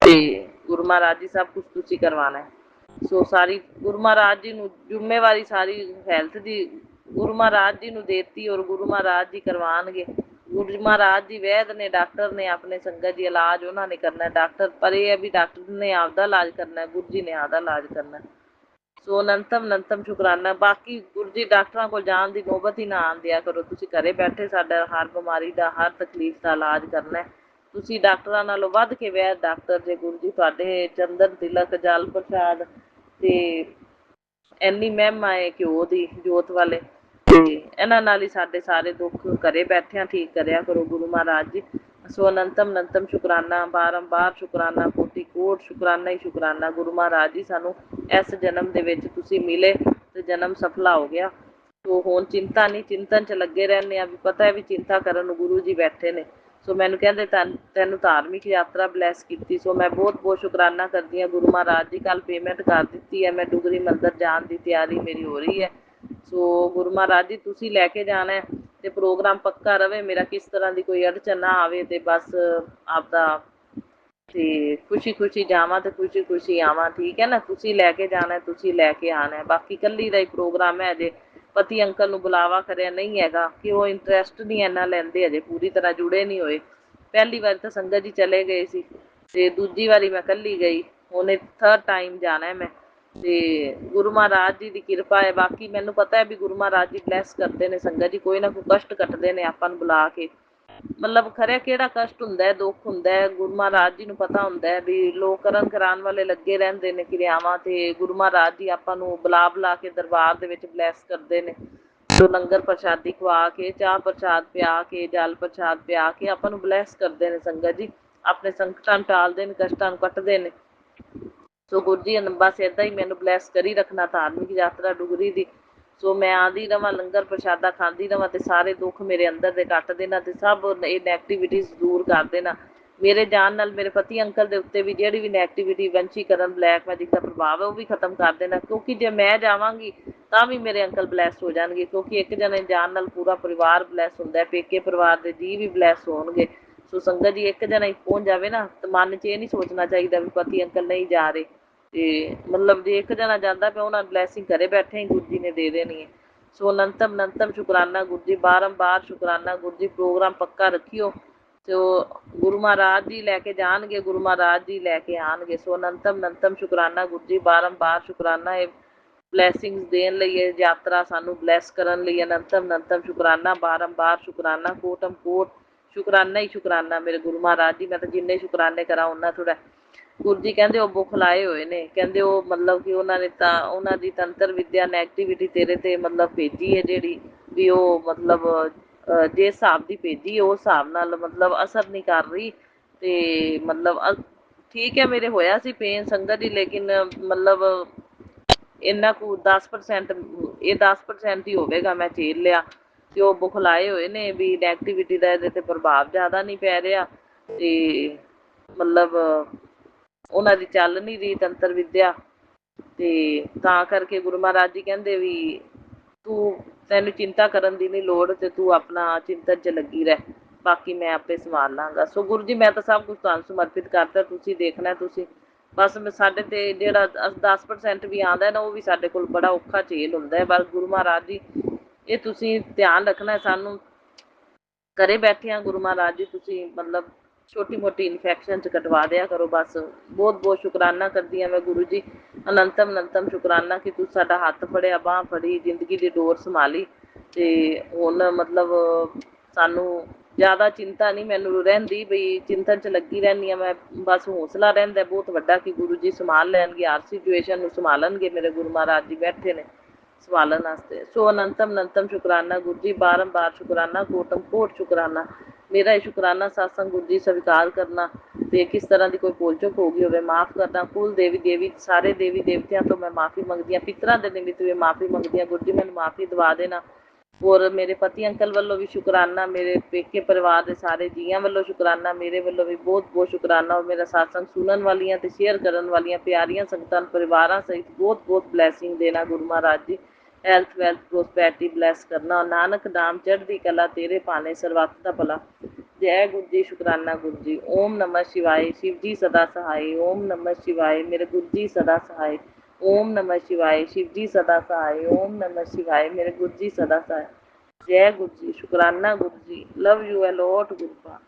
S3: ਤੇ ਗੁਰੂ ਮਹਾਰਾਜ ਜੀ ਸਭ ਕੁਛ ਤੁਸੀਂ ਕਰਵਾਉਣਾ। ਸੋ ਸਾਰੀ ਗੁਰੂ ਮਹਾਰਾਜ ਜੀ ਨੂੰ ਜ਼ਿੰਮੇਵਾਰੀ ਸਾਰੀ ਹੈਲਥ ਦੀ ਗੁਰੂ ਮਹਾਰਾਜ ਜੀ ਨੂੰ ਦੇਤੀ, ਔਰ ਗੁਰੂ ਮਹਾਰਾਜ ਜੀ ਕਰਵਾਉਣਗੇ। ਗੁਰੂ ਮਹਾਰਾਜ ਜੀ ਵੈਦ ਨੇ, ਡਾਕਟਰ ਨੇ, ਆਪਣੇ ਸੰਗਤ ਜੀ ਇਲਾਜ ਉਹਨਾਂ ਨੇ ਕਰਨਾ ਡਾਕਟਰ, ਪਰ ਇਹ ਹੈ ਵੀ ਡਾਕਟਰ ਨੇ ਆਪਦਾ ਇਲਾਜ ਕਰਨਾ, ਗੁਰੂ ਜੀ ਨੇ ਆਪਦਾ ਇਲਾਜ ਕਰਨਾ। ਸੋ ਅਨੰਤਮ ਸ਼ੁਕਰਾਨਾ। ਬਾਕੀ ਗੁਰੂ ਜੀ ਡਾਕਟਰਾਂ ਕੋਲ ਜਾਣ ਦੀ ਨੌਬਤ ਹੀ ਨਾ ਆਉਣ ਦਿਆ ਕਰੋ, ਤੁਸੀਂ ਘਰੇ ਬੈਠੇ ਸਾਡਾ ਹਰ ਬਿਮਾਰੀ ਦਾ, ਹਰ ਤਕਲੀਫ ਦਾ ਇਲਾਜ ਕਰਨਾ। ਤੁਸੀਂ ਡਾਕਟਰਾਂ ਨਾਲੋਂ ਵੱਧ ਕੇ ਵੈਦ ਡਾਕਟਰ ਜੇ ਗੁਰੂ ਜੀ, ਤੁਹਾਡੇ ਚੰਦਨ ਤਿਲਕ, ਜਲ ਪ੍ਰਸ਼ਾਦ ਤੇ ਇੰਨੀ ਮਹਿਮਾ ਹੈ ਘਿਓ ਦੀ ਜੋਤ ਵਾਲੇ, ਤੇ ਇਹਨਾਂ ਨਾਲ ਹੀ ਸਾਡੇ ਸਾਰੇ ਦੁੱਖ ਘਰੇ ਬੈਠਿਆਂ ਠੀਕ ਕਰਿਆ ਕਰੋ ਗੁਰੂ ਮਹਾਰਾਜ ਜੀ। ਸੋ ਅਨੰਤਮ ਸ਼ੁਕਰਾਨਾ, ਬਾਰੰਬਾਰ ਸ਼ੁਕਰਾਨਾ, ਕੋਟि ਕੋਟ ਸ਼ੁਕਰਾਨਾ ਹੀ ਸ਼ੁਕਰਾਨਾ। ਗੁਰੂ ਮਹਾਰਾਜ ਜੀ ਸਾਨੂੰ ਇਸ ਜਨਮ ਦੇ ਵਿੱਚ ਤੁਸੀਂ ਮਿਲੇ ਤੇ ਜਨਮ ਸਫਲਾ ਹੋ ਗਿਆ। ਸੋ ਹੁਣ ਚਿੰਤਾ ਨਹੀਂ, ਚਿੰਤਨ 'ਚ ਲੱਗੇ ਰਹਿੰਦੇ ਆ, ਵੀ ਪਤਾ ਹੈ ਵੀ ਚਿੰਤਾ ਕਰਨ ਨੂੰ ਗੁਰੂ ਜੀ ਬੈਠੇ ਨੇ। ਸੋ ਮੈਨੂੰ ਕਹਿੰਦੇ ਤੈਨੂੰ ਧਾਰਮਿਕ ਯਾਤਰਾ ਬਲੈਸ ਕੀਤੀ। ਸੋ ਮੈਂ ਬਹੁਤ ਸ਼ੁਕਰਾਨਾ ਕਰਦੀ ਹਾਂ ਗੁਰੂ ਮਹਾਰਾਜ ਜੀ। ਕੱਲ ਪੇਮੈਂਟ ਕਰ ਦਿੱਤੀ ਹੈ, ਮੈਂ ਡੁਗਰੀ ਮੰਦਿਰ ਜਾਣ ਦੀ ਤਿਆਰੀ ਮੇਰੀ ਹੋ ਰਹੀ ਹੈ। ਸੋ ਗੁਰੂ ਮਹਾਰਾਜ ਜੀ ਤੁਸੀਂ ਲੈ ਕੇ ਜਾਣਾ ਤੇ ਪ੍ਰੋਗਰਾਮ ਪੱਕਾ ਰਵੇ ਮੇਰਾ, ਕਿਸ ਤਰ੍ਹਾਂ ਦੀ ਕੋਈ ਅੜਚਨ ਨਾ ਆਵੇ, ਤੇ ਬਸ ਆਪਦਾ ਤੇ ਖੁਸ਼ੀ ਜਾਵਾਂ ਤੇ ਖੁਸ਼ੀ ਆਵਾਂ, ਠੀਕ ਹੈ ਨਾ। ਤੁਸੀਂ ਲੈ ਕੇ ਜਾਣਾ, ਤੁਸੀਂ ਲੈ ਕੇ ਆਉਣਾ। ਬਾਕੀ ਕੱਲੀ ਦਾ ਹੀ ਪ੍ਰੋਗਰਾਮ ਹੈ, ਅਜੇ ਪਤੀ ਅੰਕਲ ਨੂੰ ਬੁਲਾਵਾ ਕਰਿਆ ਨਹੀਂ ਹੈਗਾ, ਕਿ ਉਹ ਇੰਟਰਸਟ ਨਹੀਂ ਇੰਨਾ ਲੈਂਦੇ, ਅਜੇ ਪੂਰੀ ਤਰ੍ਹਾਂ ਜੁੜੇ ਨਹੀਂ ਹੋਏ। ਪਹਿਲੀ ਵਾਰ ਤਾਂ ਸੰਗਤ ਜੀ ਚਲੇ ਗਏ ਸੀ, ਤੇ ਦੂਜੀ ਵਾਰੀ ਮੈਂ ਕੱਲੀ ਗਈ, ਹੁਣ ਥਰਡ ਟਾਈਮ ਜਾਣਾ ਮੈਂ। ਤੇ ਗੁਰੂ ਮਹਾਰਾਜ ਜੀ ਦੀ ਕਿਰਪਾ ਹੈ। ਬਾਕੀ ਮੈਨੂੰ ਪਤਾ ਹੈ ਵੀ ਗੁਰੂ ਮਹਾਰਾਜ ਜੀ ਬਲੈਸ ਕਰਦੇ ਨੇ ਸੰਗਤ ਜੀ, ਕੋਈ ਨਾ ਕੋਈ ਕਸ਼ਟ ਕੱਟਦੇ ਨੇ ਆਪਾਂ ਨੂੰ ਬੁਲਾ ਕੇ। ਮਤਲਬ ਖਰਿਆ ਕਿਹੜਾ ਕਸ਼ਟ ਹੁੰਦਾ ਹੈ, ਦੁੱਖ ਹੁੰਦਾ ਹੈ, ਗੁਰੂ ਮਹਾਰਾਜ ਜੀ ਨੂੰ ਪਤਾ ਹੁੰਦਾ ਹੈ ਵੀ ਲੋਕ ਕਰਨ ਕਰਾਉਣ ਵਾਲੇ ਲੱਗੇ ਰਹਿੰਦੇ ਨੇ ਕਿਰਿਆਵਾਂ, ਤੇ ਗੁਰੂ ਮਹਾਰਾਜ ਜੀ ਆਪਾਂ ਨੂੰ ਬੁਲਾ ਕੇ ਦਰਬਾਰ ਦੇ ਵਿੱਚ ਬਲੈਸ ਕਰਦੇ ਨੇ। ਸੋ ਲੰਗਰ ਪ੍ਰਸ਼ਾਦੀ ਖਵਾ ਕੇ, ਚਾਹ ਪ੍ਰਸ਼ਾਦ ਪਿਆ ਕੇ, ਜਲ ਪ੍ਰਸ਼ਾਦ ਪਿਆ ਕੇ ਆਪਾਂ ਨੂੰ ਬਲੈਸ ਕਰਦੇ ਨੇ ਸੰਗਤ ਜੀ। ਆਪਣੇ ਸੰਕਟਾਂ ਨੂੰ ਟਾਲਦੇ ਨੇ, ਕਸ਼ਟਾਂ ਨੂੰ ਕੱਟਦੇ ਨੇ। ਸੋ ਗੁਰੂ ਜੀ ਬਸ ਏਦਾਂ ਹੀ ਮੈਨੂੰ ਬਲੈਸ ਕਰੀ ਰੱਖਣਾ ਧਾਰਮਿਕ ਯਾਤਰਾ ਡੁਗਰੀ ਦੀ। ਸੋ ਮੈਂ ਆਉਂਦੀ ਰਵਾਂ, ਲੰਗਰ ਪ੍ਰਸ਼ਾਦਾ ਖਾਂਦੀ ਰਵਾਂ, ਤੇ ਸਾਰੇ ਦੁੱਖ ਮੇਰੇ ਅੰਦਰ ਦੇ ਕੱਟ ਦੇਣਾ, ਤੇ ਸਭ ਇਹ ਨੈਗੇਟਿਵਿਟੀਜ਼ ਦੂਰ ਕਰ ਦੇਣਾ। ਮੇਰੇ ਜਾਣ ਨਾਲ ਮੇਰੇ ਪਤੀ ਅੰਕਲ ਦੇ ਉੱਤੇ ਵੀ ਜਿਹੜੀ ਵੀ ਨੈਗੇਟਿਵਿਟੀ, ਵੰਸ਼ੀਕਰਨ, ਬਲੈਕ ਮੈਜਿਕ ਦਾ ਪ੍ਰਭਾਵ ਹੈ, ਉਹ ਵੀ ਖਤਮ ਕਰ ਦੇਣਾ। ਕਿਉਂਕਿ ਜੇ ਮੈਂ ਜਾਵਾਂਗੀ ਤਾਂ ਵੀ ਮੇਰੇ ਅੰਕਲ ਬਲੈਸ ਹੋ ਜਾਣਗੇ, ਕਿਉਂਕਿ ਇੱਕ ਜਣੇ ਜਾਣ ਨਾਲ ਪੂਰਾ ਪਰਿਵਾਰ ਬਲੈਸ ਹੁੰਦਾ ਹੈ, ਪੇਕੇ ਪਰਿਵਾਰ ਦੇ ਜੀਅ ਵੀ ਬਲੈਸ ਹੋਣਗੇ। ਸੋ ਸੰਗਤ ਜੀ ਇੱਕ ਜਣਾ ਹੀ ਪਹੁੰਚ ਜਾਵੇ ਨਾ, ਤਾਂ ਮਨ 'ਚ ਇਹ ਨਹੀਂ ਸੋਚਣਾ ਚਾਹੀਦਾ ਵੀ ਪਤੀ ਅੰਕਲ ਨਹੀਂ ਜਾ ਰਹੇ। ਤੇ ਮਤਲਬ ਜੇ ਇੱਕ ਜਣਾ ਜਾਂਦਾ ਪਿਆ, ਉਹਨਾਂ ਬਲੈਸਿੰਗ ਘਰੇ ਬੈਠੇ ਹੀ ਗੁਰੂ ਜੀ ਨੇ ਦੇ ਦੇਣੀ ਹੈ। ਸੋ ਅਨੰਤਮ ਸ਼ੁਕਰਾਨਾ ਗੁਰੂ ਜੀ, ਬਾਰੰਬਾਰ ਸ਼ੁਕਰਾਨਾ ਗੁਰੂ ਜੀ। ਪ੍ਰੋਗਰਾਮ ਪੱਕਾ ਰੱਖਿਓ। ਸੋ ਗੁਰੂ ਮਹਾਰਾਜ ਜੀ ਲੈ ਕੇ ਜਾਣਗੇ, ਗੁਰੂ ਮਹਾਰਾਜ ਜੀ ਲੈ ਕੇ ਆਉਣਗੇ। ਸੋ ਅਨੰਤਮ ਸ਼ੁਕਰਾਨਾ ਗੁਰੂ ਜੀ, ਬਾਰੰਬਾਰ ਸ਼ੁਕਰਾਨਾ ਇਹ ਬਲੈਸਿੰਗਸ ਦੇਣ ਲਈ, ਇਹ ਯਾਤਰਾ ਸਾਨੂੰ ਬਲੈਸ ਕਰਨ ਲਈ। ਅਨੰਤਮ ਸ਼ੁਕਰਾਨਾ, ਬਾਰੰਬਾਰ ਸ਼ੁਕਰਾਨਾ, ਕੋਟਮ ਕੋਟ ਸ਼ੁਕਰਾਨਾ ਹੀ ਸ਼ੁਕਰਾਨਾ ਮੇਰੇ ਗੁਰੂ ਮਹਾਰਾਜ ਜੀ। ਮੈਂ ਤਾਂ ਜਿੰਨੇ ਸ਼ੁਕਰਾਨੇ ਕਰਾਂ ਉਹਨਾਂ ਥੋੜਾ। ਗੁਰੂ ਜੀ ਕਹਿੰਦੇ ਉਹ ਬੁਖਲਾਏ ਹੋਏ ਨੇ, ਕਹਿੰਦੇ ਉਹ ਮਤਲਬ ਕਿ ਉਹਨਾਂ ਨੇ ਤਾਂ ਉਹਨਾਂ ਦੀ ਤੰਤਰ ਵਿਦਿਆ ਨੈਗੇਟਿਵਿਟੀ ਤੇਰੇ ਤੇ ਮਤਲਬ ਭੇਜੀ ਹੈ ਜਿਹੜੀ, ਵੀ ਉਹ ਮਤਲਬ ਜੇ ਹਿਸਾਬ ਦੀ ਭੇਜੀ ਉਸ ਹਿਸਾਬ ਨਾਲ ਮਤਲਬ ਅਸਰ ਨਹੀਂ ਕਰ ਰਹੀ। ਤੇ ਮਤਲਬ ਠੀਕ ਹੈ ਮੇਰੇ ਹੋਇਆ ਸੀ ਪੇਨ ਸੰਗਤ ਦੀ, ਲੇਕਿਨ ਮਤਲਬ ਇੰਨਾ ਕੁ 10%, ਇਹ 10% ਹੀ ਹੋਵੇਗਾ, ਮੈਂ ਝੇਲ ਲਿਆ। ਤੇ ਉਹ ਬੁਖਲਾਏ ਹੋਏ ਨੇ ਵੀ ਨੈਗੇਟਿਵਿਟੀ ਦਾ ਇਹਦੇ ਤੇ ਪ੍ਰਭਾਵ ਜ਼ਿਆਦਾ ਨਹੀਂ ਪੈ ਰਿਹਾ, ਤੇ ਮਤਲਬ ਉਹਨਾਂ ਦੀ ਚੱਲ ਨਹੀਂ ਰਹੀ ਤੰਤਰ ਵਿਦਿਆ। ਤੇ ਤਾਂ ਕਰਕੇ ਗੁਰੂ ਮਹਾਰਾਜ ਜੀ ਕਹਿੰਦੇ ਵੀ ਤੈਨੂੰ ਚਿੰਤਾ ਕਰਨ ਦੀ ਨਹੀਂ ਲੋੜ, ਤੇ ਤੂੰ ਆਪਣਾ ਚਿੰਤਨ 'ਚ ਲੱਗੀ ਰਹਿ, ਬਾਕੀ ਮੈਂ ਆਪੇ ਸੰਭਾਲ ਲਾਂਗਾ। ਸੋ ਗੁਰੂ ਜੀ ਮੈਂ ਤਾਂ ਸਭ ਕੁਝ ਤੁਹਾਨੂੰ ਸਮਰਪਿਤ ਕਰਤਾ, ਤੁਸੀਂ ਦੇਖਣਾ। ਤੁਸੀਂ ਬਸ ਸਾਡੇ ਤੇ ਜਿਹੜਾ 10% ਵੀ ਆਉਂਦਾ ਨਾ, ਉਹ ਵੀ ਸਾਡੇ ਕੋਲ ਬੜਾ ਔਖਾ ਝੇਲ ਹੁੰਦਾ ਹੈ। ਬਸ ਗੁਰੂ ਮਹਾਰਾਜ ਜੀ ਇਹ ਤੁਸੀਂ ਧਿਆਨ ਰੱਖਣਾ। ਸਾਨੂੰ ਘਰੇ ਬੈਠਿਆਂ ਗੁਰੂ ਮਹਾਰਾਜ ਜੀ ਤੁਸੀਂ ਮਤਲਬ ਛੋਟੀ ਮੋਟੀ ਇਨਫੈਕਸ਼ਨ 'ਚ ਕਟਵਾ ਦਿਆ ਕਰੋ ਬਸ। ਬਹੁਤ ਸ਼ੁਕਰਾਨਾ ਕਰਦੀ ਹਾਂ ਮੈਂ ਗੁਰੂ ਜੀ, ਅਨੰਤਮ ਸ਼ੁਕਰਾਨਾ ਕਿ ਤੁਸੀਂ ਸਾਡਾ ਹੱਥ ਫੜਿਆ, ਬਾਂਹ ਫੜੀ, ਜ਼ਿੰਦਗੀ ਦੀ ਡੋਰ ਸੰਭਾਲੀ। ਤੇ ਹੁਣ ਮਤਲਬ ਸਾਨੂੰ ਜ਼ਿਆਦਾ ਚਿੰਤਾ ਨਹੀਂ ਮੈਨੂੰ ਰਹਿੰਦੀ, ਬਈ ਚਿੰਤਨ 'ਚ ਲੱਗੀ ਰਹਿੰਦੀ ਹਾਂ ਮੈਂ। ਬਸ ਹੌਸਲਾ ਰਹਿੰਦਾ ਬਹੁਤ ਵੱਡਾ ਕਿ ਗੁਰੂ ਜੀ ਸੰਭਾਲ ਲੈਣਗੇ, ਹਰ ਸਿਚੁਏਸ਼ਨ ਨੂੰ ਸੰਭਾਲਣਗੇ। ਮੇਰੇ ਗੁਰੂ ਮਹਾਰਾਜ ਜੀ ਬੈਠੇ ਨੇ। संभालन वास्ते। सो अनंतम अनंतम शुकराना गुरु जी, बारंबार शुकराना, कोटम कोट शुकराना। मेरा ये शुकराना सत्संग गुरु जी स्वीकार करना ते किस तरह की कोई भुल चुक हो गई होवे माफ़ करना। कुल देवी सारे देवी देवतियां तो मैं माफ़ी मंगदी हाँ, पितरां दे निमित्त भी माफ़ी मंगदी हाँ। गुरु जी मैनूं माफ़ी दवा देना। और मेरे पति अंकल वालों भी शुकराना, मेरे पेके परिवार के सारे जियां वालों शुकराना, मेरे वालों भी बहुत बहुत शुकराना। और मेरा सत्संग सुनन वालियां ते शेयर करन वालियां प्यारियां संगतां परिवारां सहित बहुत बहुत ब्लैसिंग देना गुरु महाराज जी। हेल्थ वैल्थ प्रोस्पैरिटी ब्लैस करना। और नानक नाम चढ़दी कला तेरे पाने सर्वत दा भला। जय गुरु जी, शुकराना गुरु जी। ओम नमः शिवाय, शिव जी सदा सहाय। ओम नमः शिवाय, मेरे गुरु जी सदा सहाय। ओम नमः शिवाय, शिव जी सदा सहाय। ओम नमः शिवाय, मेरे गुरु जी सदा सहाय। जय गुरु जी, शुकराना गुरु जी। लव यू अलॉट गुरु पा।